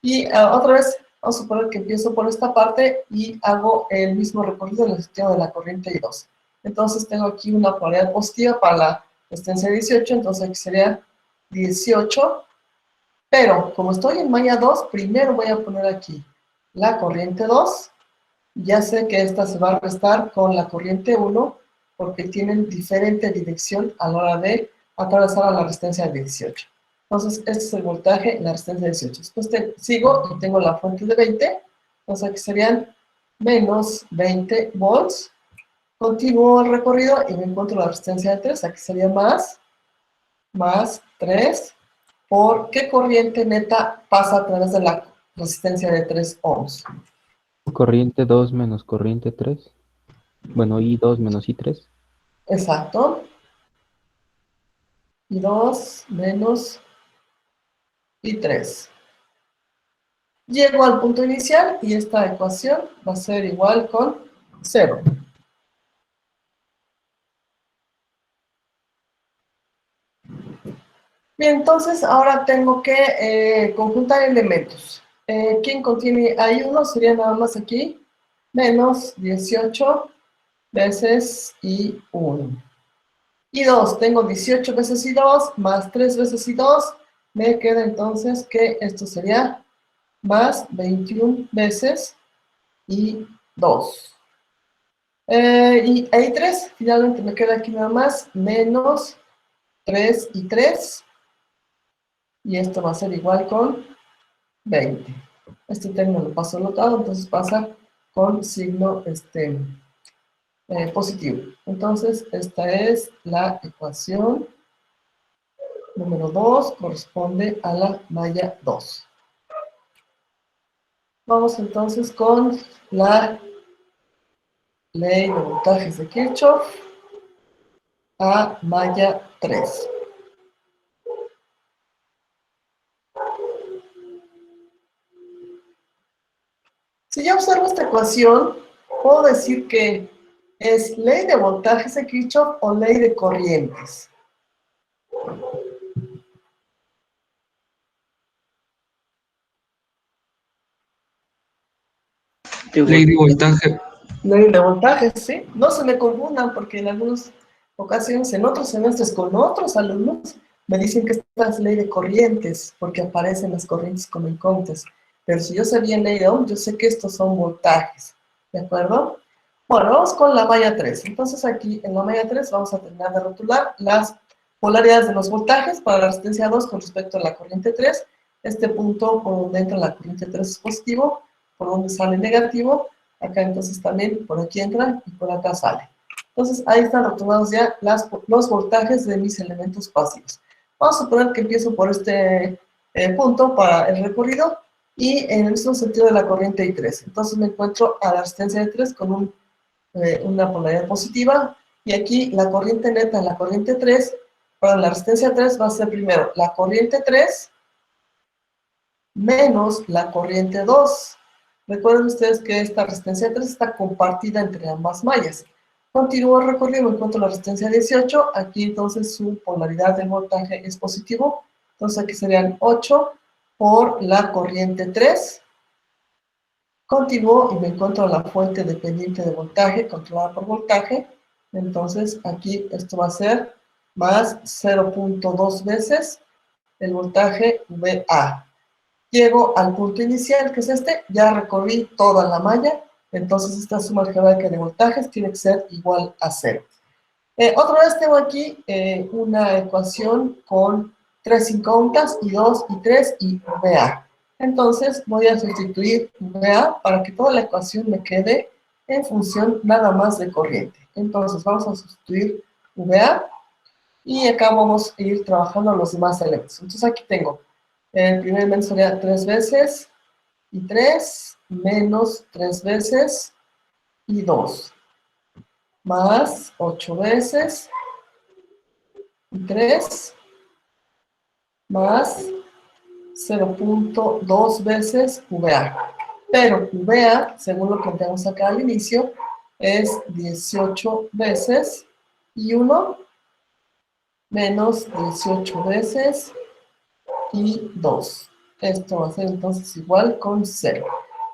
Y otra vez, vamos a suponer que empiezo por esta parte y hago el mismo recorrido en el sentido de la corriente I2. Entonces tengo aquí una polaridad positiva para la resistencia 18, entonces aquí sería 18. Pero como estoy en malla 2, primero voy a poner aquí la corriente 2. Ya sé que esta se va a restar con la corriente 1 porque tienen diferente dirección a la hora de atravesar a la resistencia de 18. Entonces, este es el voltaje en la resistencia de 18. Después sigo y tengo la fuente de 20. Entonces, aquí serían menos 20 volts. Continúo el recorrido y me encuentro la resistencia de 3. Aquí sería más 3. ¿Por qué corriente neta pasa a través de la resistencia de 3 ohms? Corriente 2 menos corriente 3. Bueno, I2 menos I3. Exacto. Y 2 menos y 3. Llego al punto inicial y esta ecuación va a ser igual con 0. Bien, entonces ahora tengo que conjuntar elementos. ¿Quién contiene I1? Sería nada más aquí, menos 18 veces I1. I2, tengo 18 veces I2, más 3 veces I2, me queda entonces que esto sería más 21 veces I2. Y I3, finalmente me queda aquí nada más, menos 3 y 3, y esto va a ser igual con 20. Este término lo paso al otro lado, entonces pasa con signo positivo. Entonces, esta es la ecuación número 2, corresponde a la malla 2. Vamos entonces con la ley de voltajes de Kirchhoff a malla 3. Si yo observo esta ecuación, puedo decir que es ley de voltajes de Kirchhoff o ley de corrientes. Ley de voltaje. Ley de voltajes, ¿sí? No se me confundan porque en algunas ocasiones, en otros semestres con otros alumnos, me dicen que esta es ley de corrientes porque aparecen las corrientes como incógnitas. Pero si yo sé bien ley de Ohm, yo sé que estos son voltajes, ¿de acuerdo? Bueno, vamos con la malla 3. Entonces aquí en la malla 3 vamos a terminar de rotular las polaridades de los voltajes para la resistencia 2 con respecto a la corriente 3. Este punto por donde entra la corriente 3 es positivo, por donde sale negativo. Acá entonces también por aquí entra y por acá sale. Entonces ahí están rotulados ya los voltajes de mis elementos pasivos. Vamos a suponer que empiezo por este punto para el recorrido y en el mismo sentido de la corriente I3. Entonces me encuentro a la resistencia de 3 con una polaridad positiva y aquí la corriente neta en la corriente 3, para la resistencia 3 va a ser primero la corriente 3 menos la corriente 2. Recuerden ustedes que esta resistencia 3 está compartida entre ambas mallas. Continúo el recorrido, me encuentro la resistencia 18, aquí entonces su polaridad del voltaje es positivo, entonces aquí serían 8 por la corriente 3. Continúo y me encuentro la fuente dependiente de voltaje, controlada por voltaje, entonces aquí esto va a ser más 0.2 veces el voltaje VA. Llego al punto inicial, que es este, ya recorrí toda la malla, entonces esta suma algebraica de voltajes tiene que ser igual a 0. Otra vez tengo aquí una ecuación con 3 incógnitas, I2, I3 y VA. Entonces voy a sustituir VA para que toda la ecuación me quede en función nada más de corriente. Entonces vamos a sustituir VA y acá vamos a ir trabajando los demás elementos. Entonces aquí tengo el primer elemento sería 3 veces I3 menos 3 veces I2 más 8 veces I3 más 0.2 veces VA. Pero VA, según lo que tenemos acá al inicio, es 18 veces I1 menos 18 veces y 2. Esto va a ser entonces igual con 0.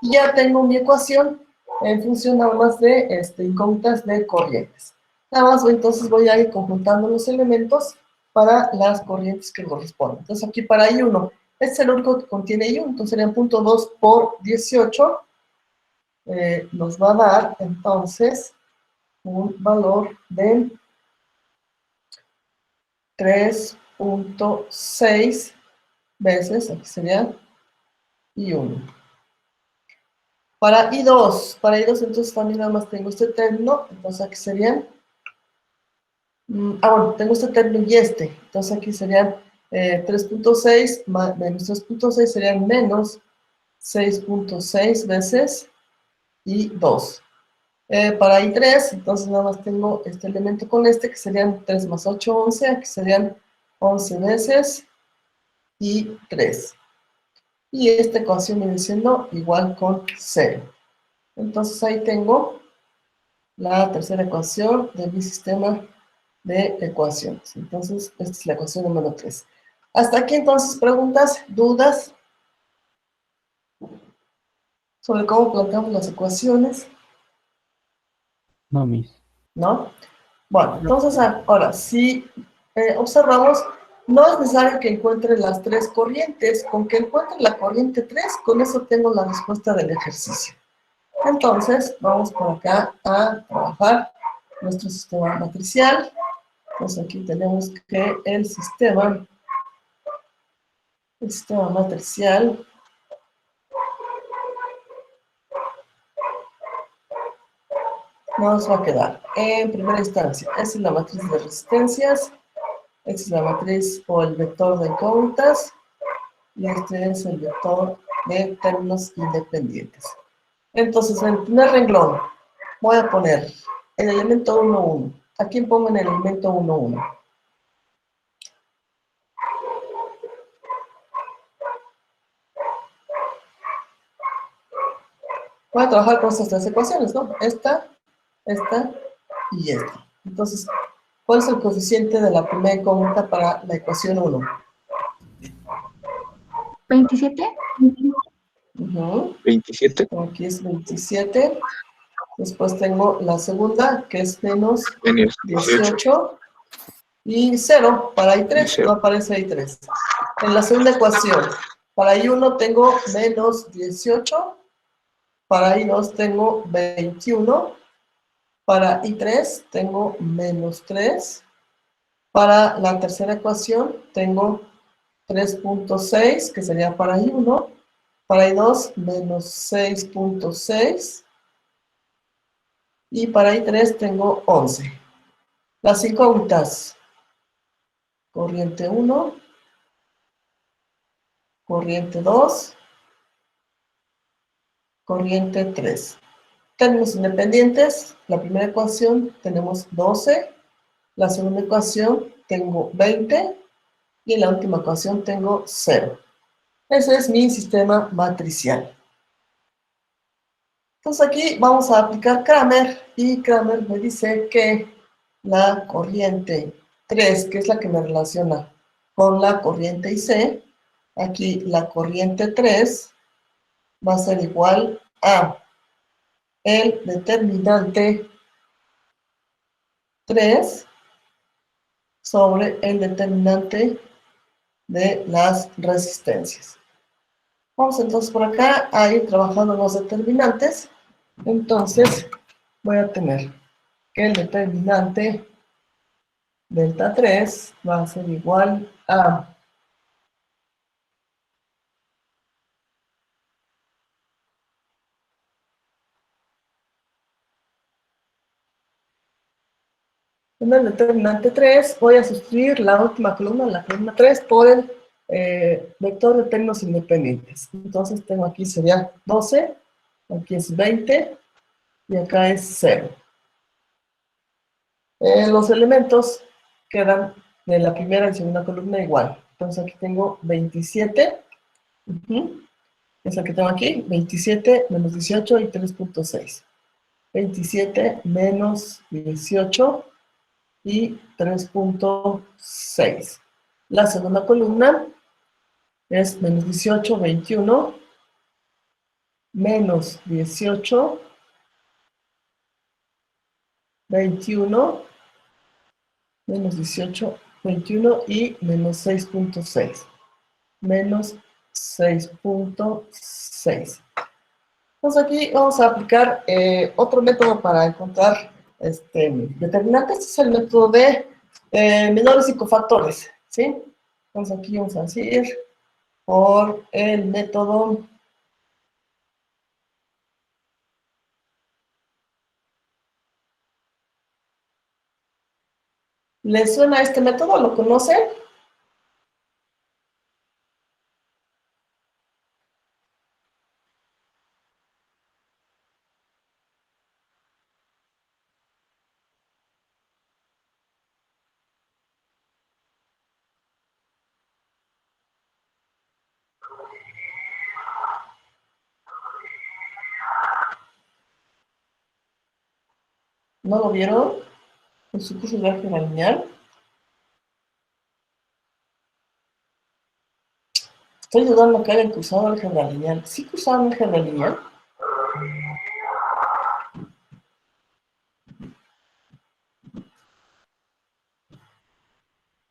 Y ya tengo mi ecuación en función nada más de incógnitas de corrientes. Nada más entonces voy a ir conjuntando los elementos para las corrientes que corresponden. Entonces aquí para I1, este es el único que contiene I1, entonces sería 0.2 por 18. Nos va a dar entonces un valor de 3.6 veces, aquí sería I1. Para I2 entonces también nada más tengo este término, entonces aquí serían, bueno, tengo este término y entonces aquí serían 3.6 menos 3.6 serían menos 6.6 veces I2. Para I3, entonces nada más tengo este elemento con que serían 3 más 8, 11, aquí serían 11 veces I3. Y esta ecuación viene siendo igual con 0. Entonces ahí tengo la tercera ecuación de mi sistema de ecuaciones. Entonces, esta es la ecuación número 3. Hasta aquí entonces, preguntas, dudas sobre cómo planteamos las ecuaciones, No, Miss. ¿no? Bueno, entonces ahora, si observamos, no es necesario que encuentre las 3 corrientes, con que encuentre la corriente 3, con eso tengo la respuesta del ejercicio. Entonces, vamos por acá a trabajar nuestro sistema matricial. Entonces aquí tenemos que el sistema matricial nos va a quedar en primera instancia. Esta es la matriz de resistencias, esta es la matriz o el vector de incógnitas, y este es el vector de términos independientes. Entonces, en el primer renglón voy a poner el elemento 1, 1. ¿A quién pongo en el elemento 1, 1? Voy a trabajar con estas tres ecuaciones, ¿no? Esta y esta. Entonces, ¿cuál es el coeficiente de la primera incógnita para la ecuación 1? 27. 27 Aquí es 27. Después tengo la segunda, que es menos menos 18 18. Y 0, para I3, Y cero. no aparece I3. En la segunda ecuación, para I1 tengo menos 18. Para I2 tengo 21. Para I3 tengo menos 3. Para la tercera ecuación tengo 3.6, que sería para I1. Para I2, menos 6.6. Y para I3 tengo 11. Las incógnitas. Corriente 1. Corriente 2. Corriente 3. Términos independientes. La primera ecuación tenemos 12. La segunda ecuación tengo 20. Y en la última ecuación tengo 0. Ese es mi sistema matricial. Entonces aquí vamos a aplicar Cramer, y Cramer me dice que la corriente 3, que es la que me relaciona con la corriente IC, aquí la corriente 3 va a ser igual a el determinante 3 sobre el determinante de las resistencias. Vamos entonces por acá a ir trabajando los determinantes. Entonces voy a tener que el determinante delta 3 va a ser igual a en el determinante 3 voy a sustituir la última columna, la columna 3, por el vector de términos independientes. Entonces tengo aquí sería 12, aquí es 20 y acá es 0. Los elementos quedan de la primera y segunda columna igual. Entonces aquí tengo 27, es el que tengo aquí, 27 menos 18 y 3.6. 27 menos 18 y 3.6. La segunda columna es menos 18, 21, menos 18, 21, menos 18, 21 y menos 6.6. Menos 6.6. Entonces aquí vamos a aplicar otro método para encontrar determinantes. Este es el método de menores y cofactores, ¿sí? Entonces aquí vamos a decir por el método ¿les suena este método? ¿Lo conocen? ¿No lo vieron en su curso de álgebra lineal? Estoy dudando que hayan cursado álgebra lineal. ¿Sí cursaron álgebra lineal?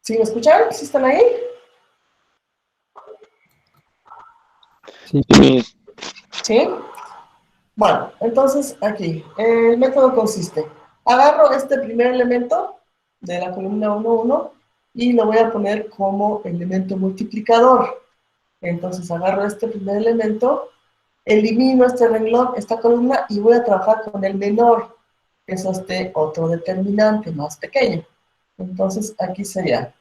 ¿Sí me escuchan? ¿Sí están ahí? Sí, ¿Sí? Bueno, entonces aquí, el método consiste, agarro este primer elemento de la columna 1, 1 y lo voy a poner como elemento multiplicador. Entonces agarro este primer elemento, elimino este renglón, esta columna, y voy a trabajar con el menor. es este otro determinante más pequeño. Entonces, aquí sería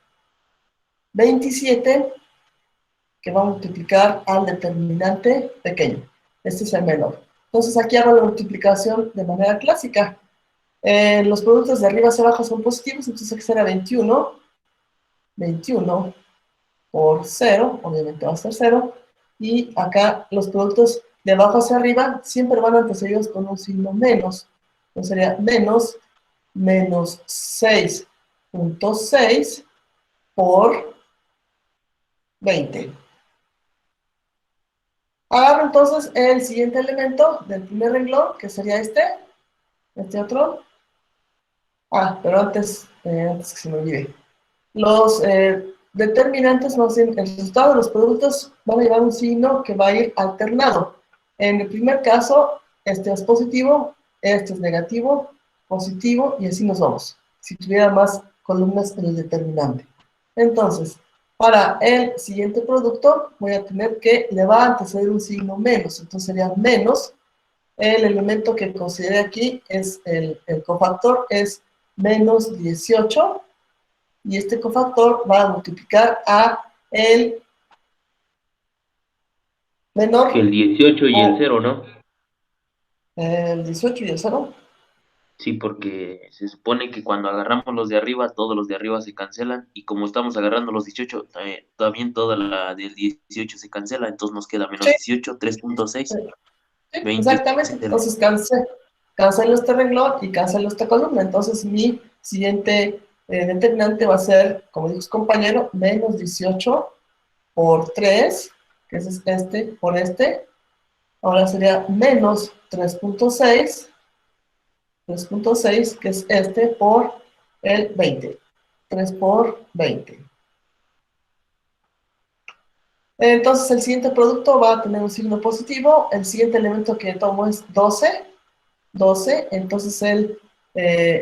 27 que va a multiplicar al determinante pequeño. Este es el menor. Entonces, aquí hago la multiplicación de manera clásica. Los productos de arriba hacia abajo son positivos, entonces aquí será 21 por 0, obviamente va a ser 0, y acá los productos de abajo hacia arriba siempre van antecedidos con un signo menos, entonces sería menos 6.6 por 20. Agarro entonces el siguiente elemento del primer renglón, que sería este otro. Pero antes que se me olvide. Los determinantes, más bien, el resultado de los productos van a llevar un signo que va a ir alternado. En el primer caso, este es positivo, este es negativo, positivo, y así nos vamos. Si tuviera más columnas en el determinante. Entonces, para el siguiente producto, voy a tener que le va a anteceder un signo menos. Entonces sería menos. El elemento que consideré aquí es el cofactor, es menos 18. Y este cofactor va a multiplicar a el menor. Que el 18 y el 0, ¿no? El 18 y el 0. Sí, porque se supone que cuando agarramos los de arriba, todos los de arriba se cancelan. Y como estamos agarrando los 18, también toda la del 18 se cancela. Entonces nos queda menos 18, 3.6, Sí, 20. exactamente. Entonces cancelo este renglón y cancelo esta columna. Entonces mi siguiente determinante va a ser, como dijo su compañero, menos 18 por 3, que es este, por este. Ahora sería menos 3.6, que es este, por el 20. 3 por 20. Entonces el siguiente producto va a tener un signo positivo. El siguiente elemento que tomo es 12. Entonces el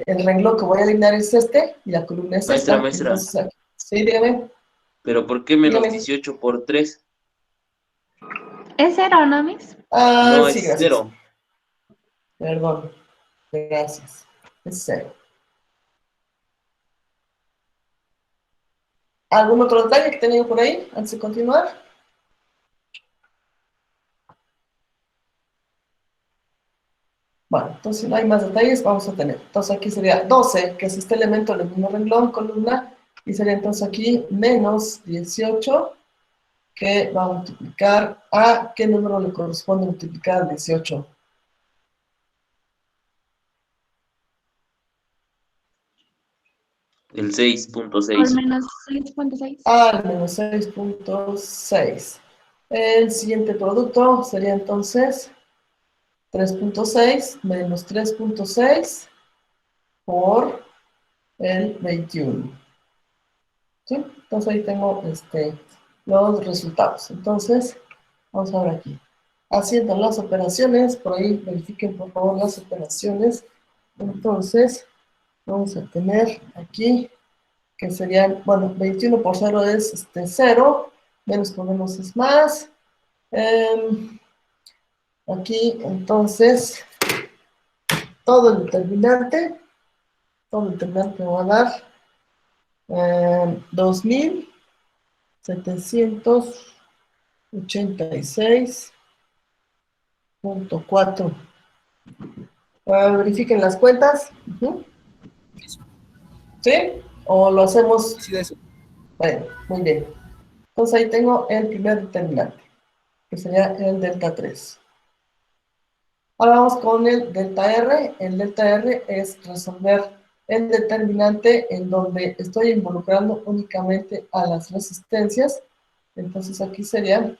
renglón que voy a eliminar es este, y la columna es esta. Maestra, Entonces, aquí, sí, dígame. ¿pero por qué menos Dígame. 18 por 3? ¿Es 0, no, Miss? No, Sí, es gracias. 0. Perdón. Gracias. Es 0. ¿Algún otro detalle que tenga por ahí antes de continuar? Bueno, entonces si no hay más detalles, vamos a tener. Entonces aquí sería 12, que es este elemento del mismo renglón, columna, y sería entonces aquí menos 18, que va a multiplicar a ¿qué número le corresponde multiplicar al 18? El Al 6.6. menos 6.6. Al menos 6.6. El siguiente producto sería entonces 3.6 menos 3.6 por el 21. ¿Sí? Entonces ahí tengo los resultados. Entonces, vamos a ver aquí. Haciendo las operaciones, por ahí verifiquen por favor las operaciones. Entonces, vamos a tener aquí que serían, bueno, 21 por 0 es 0, menos por menos es más. Aquí, entonces, todo el determinante me va a dar 2786.4. Verifiquen las cuentas. ¿Sí? ¿O lo hacemos? Sí, de eso. Bueno, muy bien. Entonces ahí tengo el primer determinante, que sería el delta 3. Ahora vamos con el delta R. El delta R es resolver el determinante en donde estoy involucrando únicamente a las resistencias. Entonces aquí sería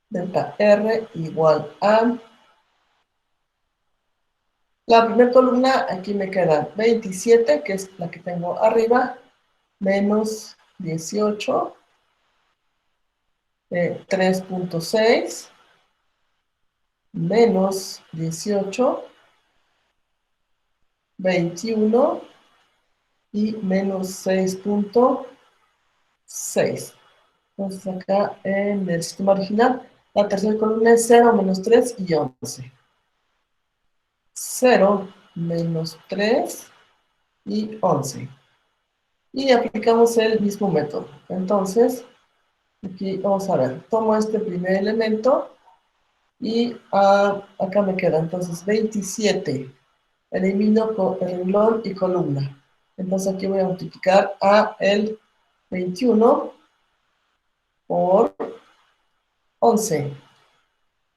delta R igual a... La primera columna, aquí me queda 27, que es la que tengo arriba, menos 18, 3.6, menos 18, 21 y menos 6.6. 6. Entonces acá en el sistema original, la tercera columna es 0, menos 3 y 11. 0, menos 3 y 11. Y aplicamos el mismo método. Entonces, aquí vamos a ver, tomo este primer elemento y acá me queda entonces 27. Elimino el renglón y columna. Entonces aquí voy a multiplicar a el 21 por 11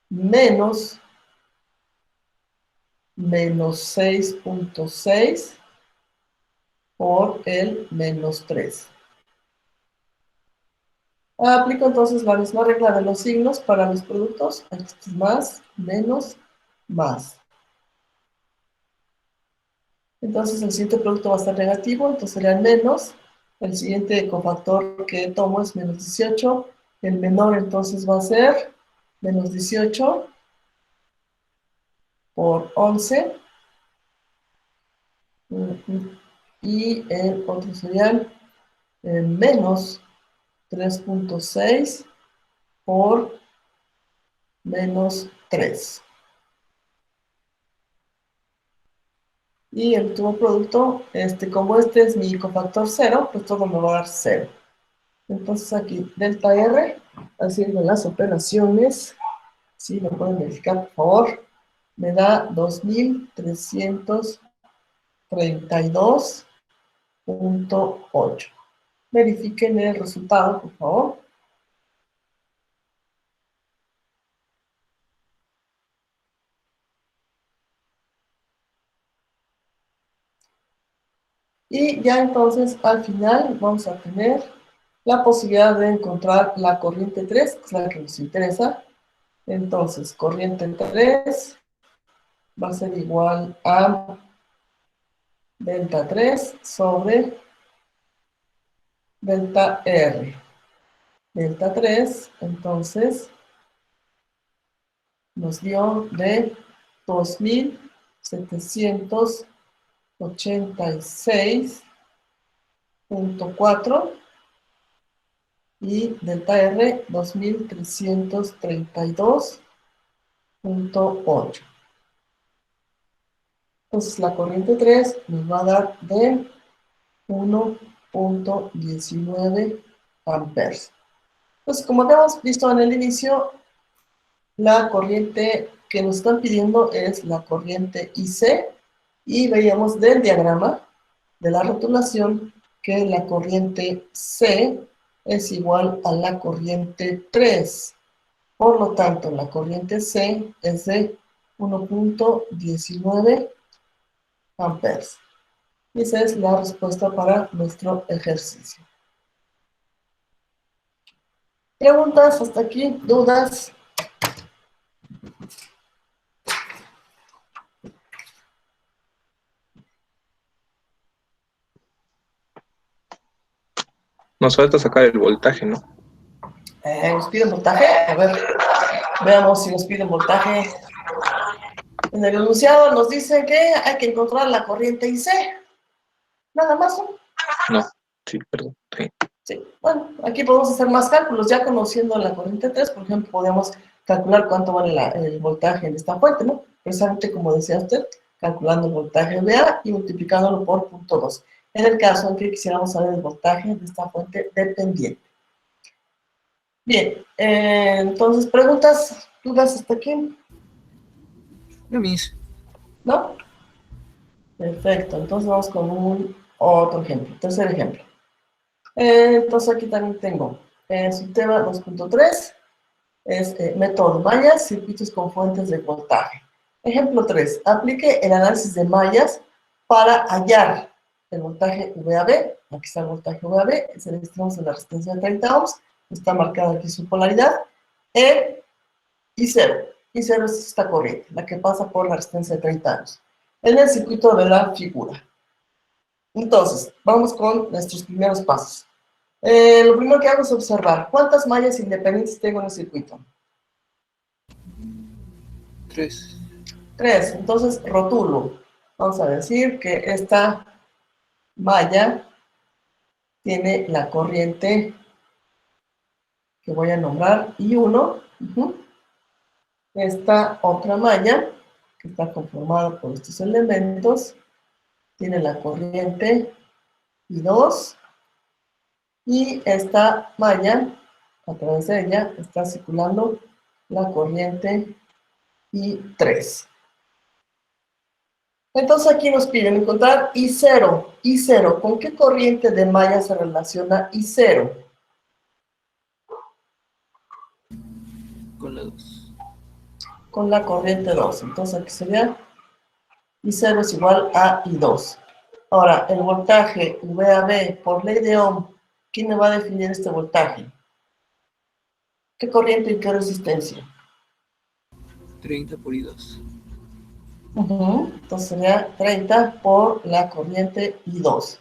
menos 6.6 por el menos 3. Aplico entonces la misma regla de los signos para mis productos. Aquí es más, menos, más. Entonces el siguiente producto va a estar negativo, entonces sería menos. El siguiente cofactor que tomo es menos 18. El menor entonces va a ser menos 18 por 11. Y el otro sería menos 3.6 por menos 3. Y el último producto, como este es mi cofactor 0, pues todo me va a dar 0. Entonces aquí, delta R, haciendo las operaciones, si lo pueden verificar por favor, me da 2332.8. Verifiquen el resultado, por favor. Y ya entonces al final vamos a tener la posibilidad de encontrar la corriente 3, que es la que nos interesa. Entonces, corriente 3 va a ser igual a delta 3 sobre delta R. Delta 3, entonces, nos dio de 2786.4 y delta R 2332.8. Entonces la corriente 3 nos va a dar de 1.19 amperes. Entonces, como habíamos visto en el inicio, la corriente que nos están pidiendo es la corriente IC, y veíamos del diagrama de la rotulación que la corriente C es igual a la corriente 3. Por lo tanto, la corriente C es de 1.19 amperes. Y esa es la respuesta para nuestro ejercicio. ¿Preguntas hasta aquí? ¿Dudas? Nos falta sacar el voltaje, ¿no? ¿Nos piden voltaje? A ver, veamos si nos piden voltaje. En el enunciado nos dice que hay que encontrar la corriente IC. Nada más, ¿no? No, sí, perdón. Sí. Sí, bueno, aquí podemos hacer más cálculos. Ya conociendo la corriente 3, por ejemplo, podemos calcular cuánto vale el voltaje en esta fuente, ¿no? Precisamente como decía usted, calculando el voltaje VA y multiplicándolo por 0.2. En el caso en que quisiéramos saber el voltaje de esta fuente dependiente. Bien, entonces, ¿preguntas, dudas hasta aquí? No, mis. ¿No? Perfecto, entonces vamos con otro ejemplo, tercer ejemplo. Entonces aquí también tengo su tema 2.3, es método de mallas, circuitos con fuentes de voltaje. Ejemplo 3, aplique el análisis de mallas para hallar el voltaje VAB. Aquí está el voltaje VAB, es el extremo de la resistencia de 30 ohms, está marcada aquí su polaridad, en I0. I0 es esta corriente, la que pasa por la resistencia de 30 ohms, en el circuito de la figura. Entonces, vamos con nuestros primeros pasos. Lo primero que hago es observar cuántas mallas independientes tengo en el circuito. 3. 3. Entonces, rotulo. Vamos a decir que esta malla tiene la corriente que voy a nombrar I1. Esta otra malla, que está conformada por estos elementos, tiene la corriente I2, y esta malla, a través de ella, está circulando la corriente I3. Entonces aquí nos piden encontrar I0. I0, ¿con qué corriente de malla se relaciona I0? Con la 2. Con la corriente 2. Entonces aquí sería I0 es igual a I2. Ahora, el voltaje VAB por ley de Ohm, ¿quién me va a definir este voltaje? ¿Qué corriente y qué resistencia? 30 por I2. Entonces sería 30 por la corriente I2.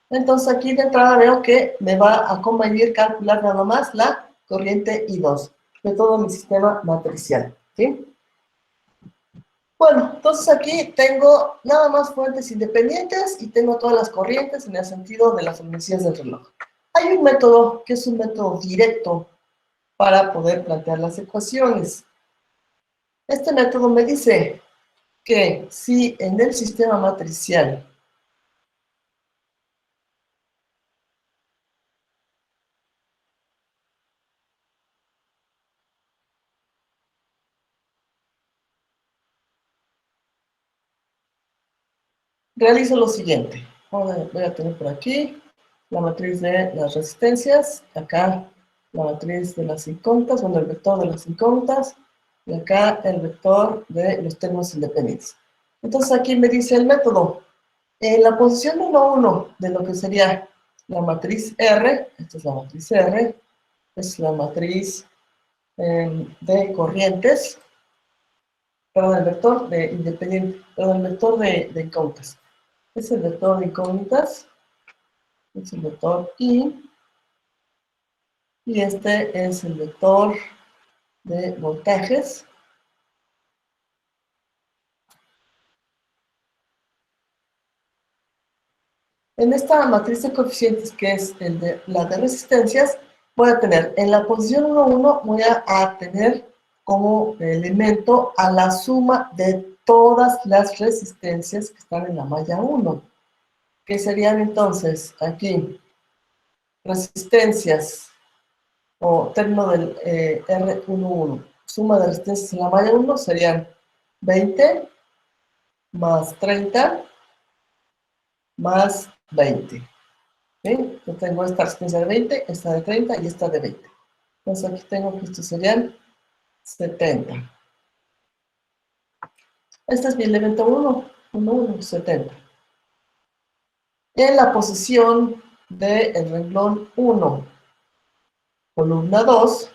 Entonces aquí de entrada veo que me va a convenir calcular nada más la corriente I2 de todo mi sistema matricial, ¿sí? Bueno, entonces aquí tengo nada más fuentes independientes y tengo todas las corrientes en el sentido de las frecuencias del reloj. Hay un método que es un método directo para poder plantear las ecuaciones. Este método me dice que si en el sistema matricial realizo lo siguiente. Voy a tener por aquí la matriz de las resistencias, acá la matriz de las incógnitas, bueno, el vector de las incógnitas, y acá el vector de los términos independientes. Entonces aquí me dice el método. En la posición 1, 1 de lo que sería la matriz R, esta es la matriz R, es la matriz de corrientes, perdón, el vector de independiente, perdón, el vector de incógnitas. Es el vector de incógnitas, es el vector I, y este es el vector de voltajes. En esta matriz de coeficientes, que es la de resistencias, voy a tener en la posición 1, 1, voy a tener como elemento a la suma de todas las resistencias que están en la malla 1, que serían entonces aquí resistencias o término del R11, suma de resistencias en la malla 1 serían 20 más 30 más 20. ¿Sí? Yo tengo esta resistencia de 20, esta de 30 y esta de 20. Entonces aquí tengo que estos serían 70. Este es mi elemento 1, 1, 1, 70. En la posición del renglón 1, columna 2,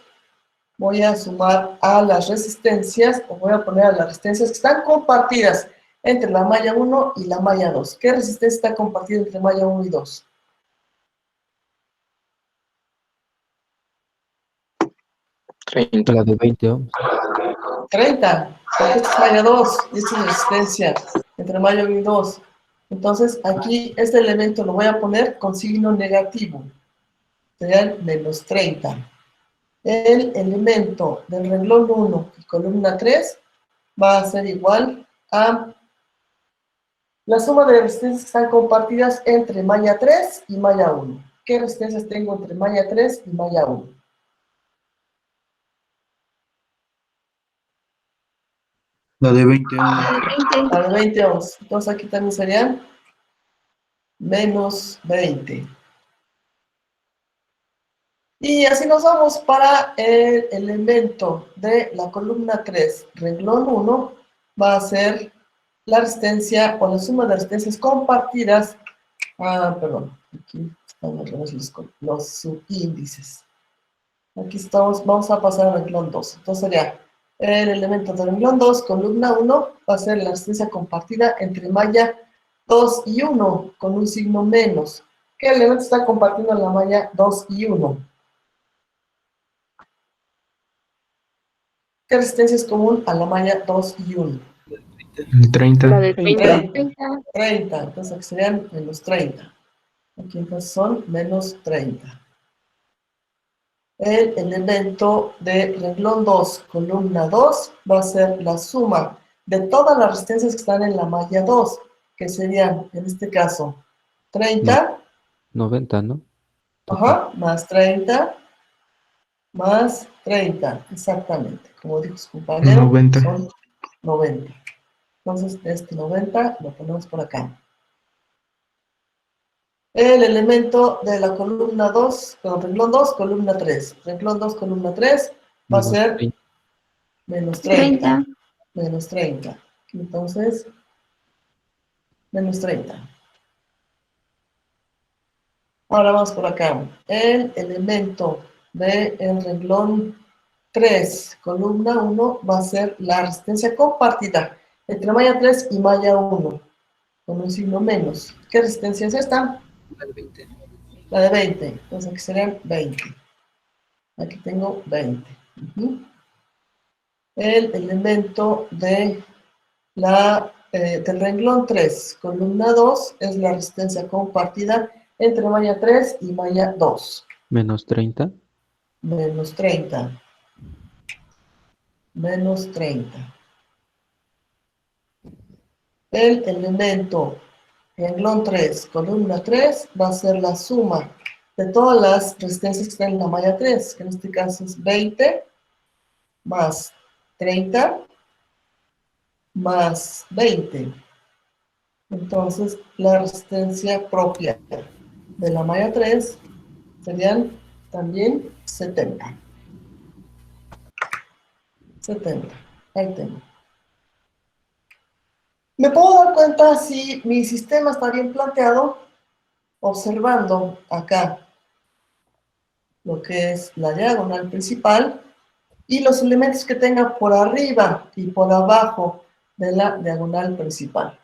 voy a sumar a las resistencias, o voy a poner a las resistencias que están compartidas entre la malla 1 y la malla 2. ¿Qué resistencia está compartida entre malla 1 y 2? 30. La de 20 ohms. 30. Porque esta es malla 2 y esta es resistencia entre malla 1 y 2. Entonces aquí este elemento lo voy a poner con signo negativo. Serían menos 30. El elemento del renglón 1 y columna 3 va a ser igual a la suma de resistencias que están compartidas entre malla 3 y malla 1. ¿Qué resistencias tengo entre malla 3 y malla 1? La de 20 ohms. La de 20 ohms. Entonces aquí también serían menos 20. Y así nos vamos para el elemento de la columna 3, renglón 1, va a ser la resistencia o la suma de resistencias compartidas. Perdón, aquí están al revés los subíndices. Aquí estamos, vamos a pasar al renglón 2. Entonces sería el elemento del renglón 2, columna 1, va a ser la resistencia compartida entre malla 2 y 1, con un signo menos. ¿Qué elemento está compartiendo la malla 2 y 1? ¿Qué resistencia es común a la malla 2 y 1? El 30. La de 30. 30, entonces aquí serían menos 30. Aquí entonces son menos 30. el elemento de renglón 2, columna 2, va a ser la suma de todas las resistencias que están en la malla 2, que serían, en este caso, 30, 90, ¿no? ajá, más 30, más 30, exactamente. Como dijo su compañero, 90. son 90. Entonces, este 90 lo ponemos por acá. El elemento de la columna 2, con renglón 2, columna 3. Renglón 2, columna 3 va a Menos ser 30. menos 30. 30. Menos 30. Entonces, menos 30. Ahora vamos por acá. El elemento del renglón 3, columna 1, va a ser la resistencia compartida entre malla 3 y malla 1, con un signo menos. ¿Qué resistencia es esta? La de 20. La de 20. Entonces aquí serían 20. Aquí tengo 20. El elemento de del renglón 3, columna 2, es la resistencia compartida entre malla 3 y malla 2. Menos 30. Menos 30. Menos 30. El elemento renglón 3, columna 3, va a ser la suma de todas las resistencias que están en la malla 3, que en este caso es 20 más 30 más 20. Entonces, la resistencia propia de la malla 3 serían también 70. 70. Ahí tengo. Me puedo dar cuenta si mi sistema está bien planteado observando acá lo que es la diagonal principal y los elementos que tenga por arriba y por abajo de la diagonal principal.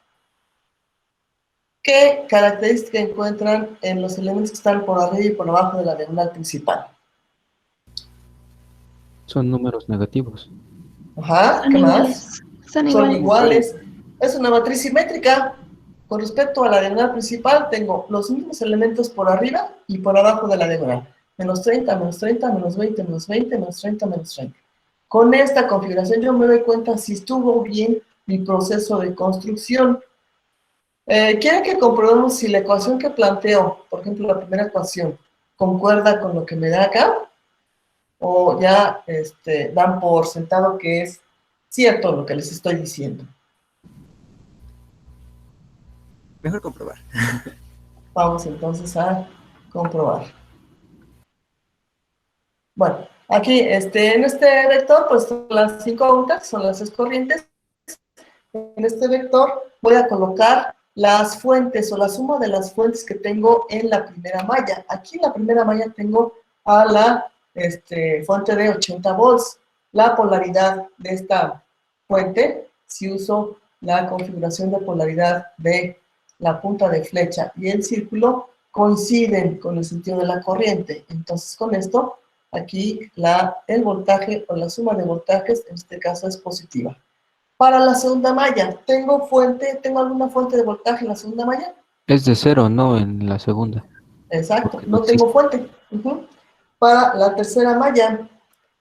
¿Qué característica encuentran en los elementos que están por arriba y por abajo de la diagonal principal? Son números negativos. Ajá, Son ¿qué iguales. más? Son Son iguales. iguales. Es una matriz simétrica. Con respecto a la diagonal principal, tengo los mismos elementos por arriba y por abajo de la diagonal. Menos 30, menos 30, menos 20, menos 20, menos 30, menos 30. Con esta configuración yo me doy cuenta si estuvo bien mi proceso de construcción. ¿Quieren que comprobemos si la ecuación que planteo, por ejemplo, la primera ecuación, concuerda con lo que me da acá? ¿O ya dan por sentado que es cierto lo que les estoy diciendo? Mejor comprobar. Vamos entonces a comprobar. Bueno, aquí en este vector, pues son las 5 ondas, son las 6 corrientes. En este vector voy a colocar las fuentes o la suma de las fuentes que tengo en la primera malla. Aquí en la primera malla tengo a la fuente de 80 volts. La polaridad de esta fuente, si uso la configuración de polaridad de la punta de flecha y el círculo, coinciden con el sentido de la corriente. Entonces, con esto, aquí el voltaje o la suma de voltajes, en este caso, es positiva. Para la segunda malla, ¿tengo alguna fuente de voltaje en la segunda malla? Es de 0, no en la segunda. Exacto, Porque no tengo fuente. Para la tercera malla,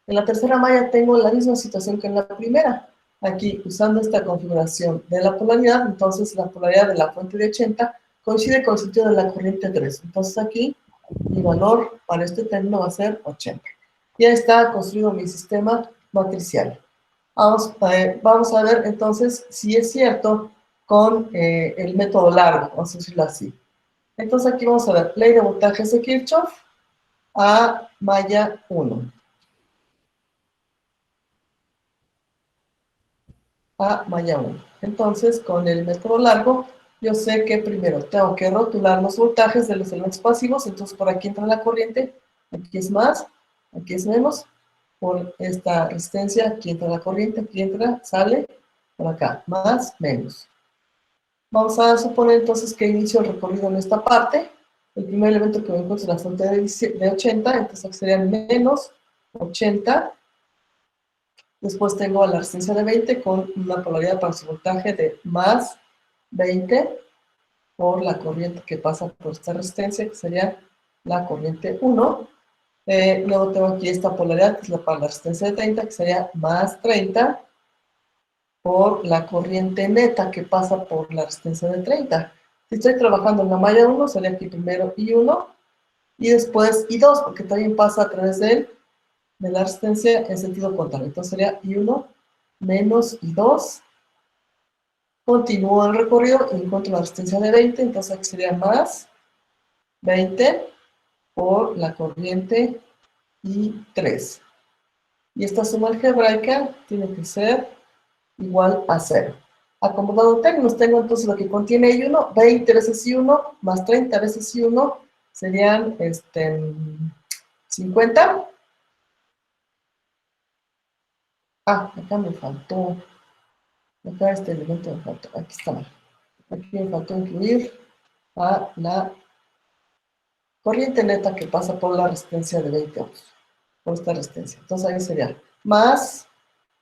en la tercera malla tengo la misma situación que en la primera. Aquí, usando esta configuración de la polaridad, entonces la polaridad de la fuente de 80 coincide con el sentido de la corriente 3. Entonces aquí, mi valor para este término va a ser 80. Ya está construido mi sistema matricial. Vamos a ver entonces si es cierto con el método largo, vamos a decirlo así. Entonces aquí vamos a ver, ley de voltajes de Kirchhoff a malla 1. A malla 1. Entonces, con el método largo, yo sé que primero tengo que rotular los voltajes de los elementos pasivos, entonces por aquí entra la corriente, aquí es más, aquí es menos, por esta resistencia, aquí entra la corriente, aquí entra, sale, por acá, más, menos. Vamos a suponer entonces que inicio el recorrido en esta parte. El primer elemento que me encuentro es la fuente de 80, entonces aquí serían menos 80. Después tengo la resistencia de 20 con una polaridad para su voltaje de más 20 por la corriente que pasa por esta resistencia, que sería la corriente 1. Luego tengo aquí esta polaridad, que es para la resistencia de 30, que sería más 30 por la corriente neta que pasa por la resistencia de 30. Si estoy trabajando en la malla 1, sería aquí primero I1 y después I2, porque también pasa a través de la resistencia en sentido contrario. Entonces sería I1 menos I2. Continúo el recorrido y encuentro la resistencia de 20, entonces aquí sería más 20 por la corriente I3. Y esta suma algebraica tiene que ser igual a 0. Acomodado términos, tengo entonces lo que contiene I1, 20 veces I1 más 30 veces I1 serían 50. Acá me faltó, acá este elemento me faltó, aquí está mal. Aquí me faltó incluir a la corriente neta que pasa por la resistencia de 20 ohms, por esta resistencia. Entonces ahí sería más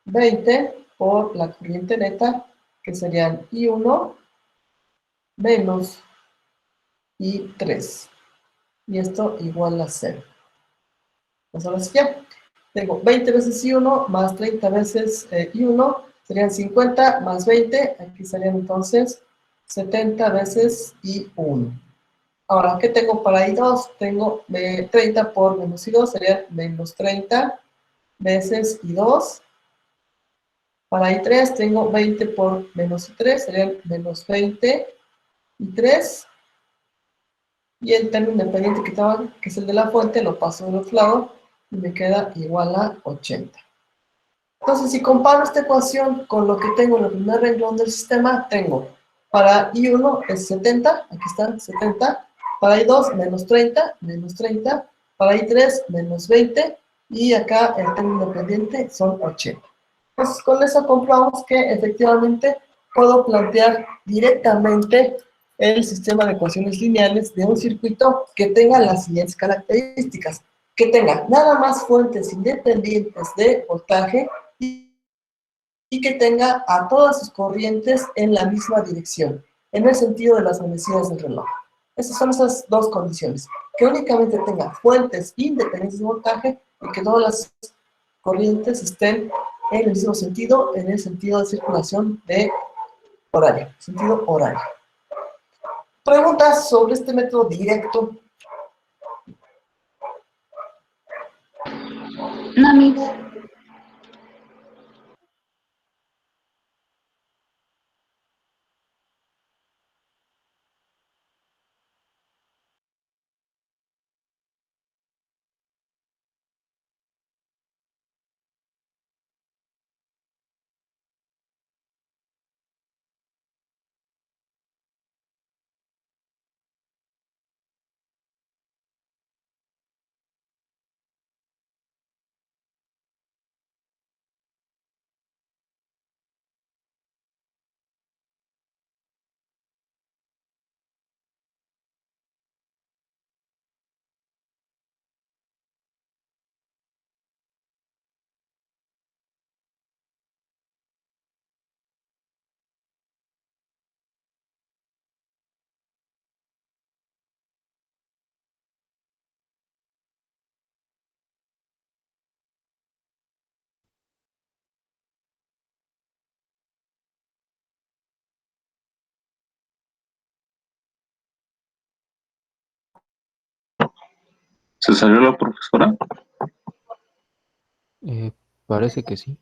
20 por la corriente neta, que serían I1 menos I3. Y esto igual a 0. Entonces ahora sí ya. Tengo 20 veces I1 más 30 veces I1, serían 50 más 20, aquí serían entonces 70 veces I1. Ahora, ¿qué tengo para I2? Tengo 30 por menos I2, serían menos 30 veces I2. Para I3 tengo 20 por menos I3, serían menos 20 I3. Y el término independiente que estaba, que es el de la fuente, lo paso del otro lado y me queda igual a 80. Entonces, si comparo esta ecuación con lo que tengo en el primer renglón del sistema, tengo para I1 es 70, aquí está 70, para I2 menos 30, para I3 menos 20, y acá el término independiente son 80. Entonces, con eso comprobamos que efectivamente puedo plantear directamente el sistema de ecuaciones lineales de un circuito que tenga las siguientes características: que tenga nada más fuentes independientes de voltaje y que tenga a todas sus corrientes en la misma dirección, en el sentido de las manecillas del reloj. Esas son esas dos condiciones: que únicamente tenga fuentes independientes de voltaje y que todas las corrientes estén en el mismo sentido, en el sentido de circulación de horario, sentido horario. Preguntas sobre este método directo. No, Miss. ¿Se salió la profesora? Parece que sí.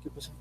¿Qué pasó?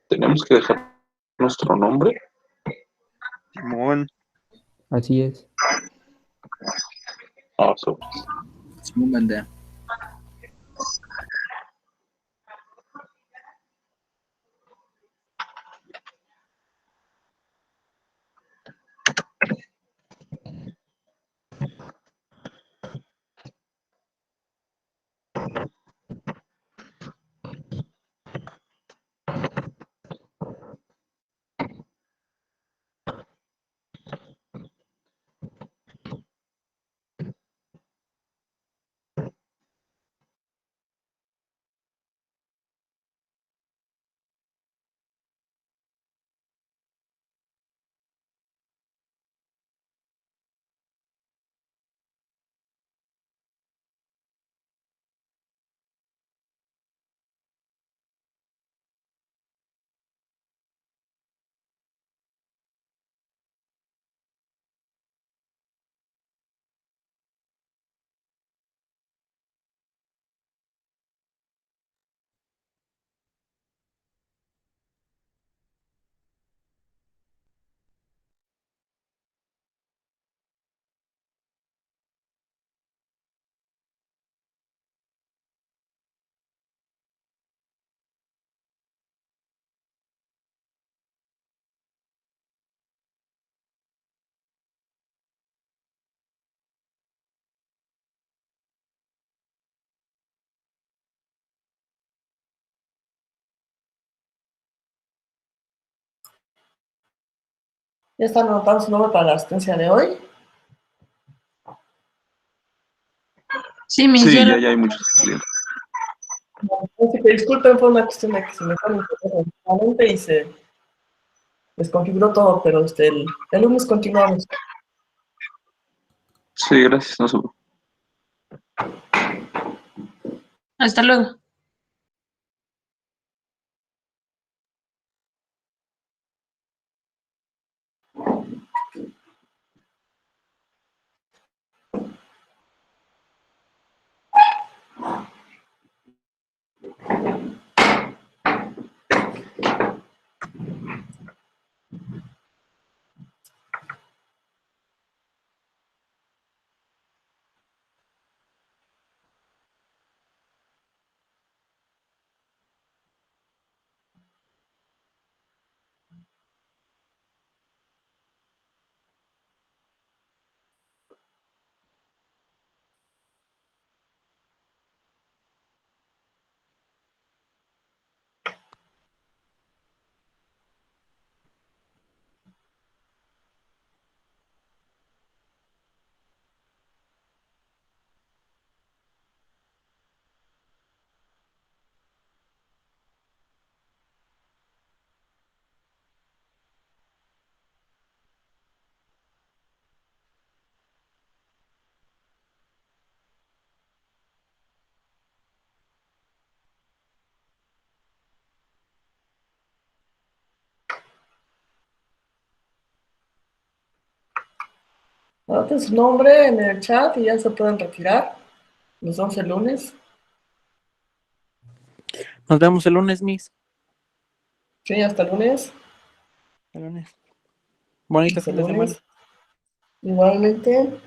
Tenemos que dejar nuestro nombre. Simón. Así es. Ah, so- Simón Bandera. ¿Ya están anotando su nombre para la asistencia de hoy? Sí, mis, Sí, ya ya hay muchos estudiantes. Así que disculpen, fue una cuestión de que se me fue el internet y se desconfiguró todo, pero el lunes continuamos. Sí, gracias. No se hasta luego. Anoten su nombre en el chat y ya se pueden retirar. Nos vemos el lunes. Nos vemos el lunes, Miss. Sí, hasta el lunes. El lunes. Bonito Hasta fin el de semana. lunes. Igualmente.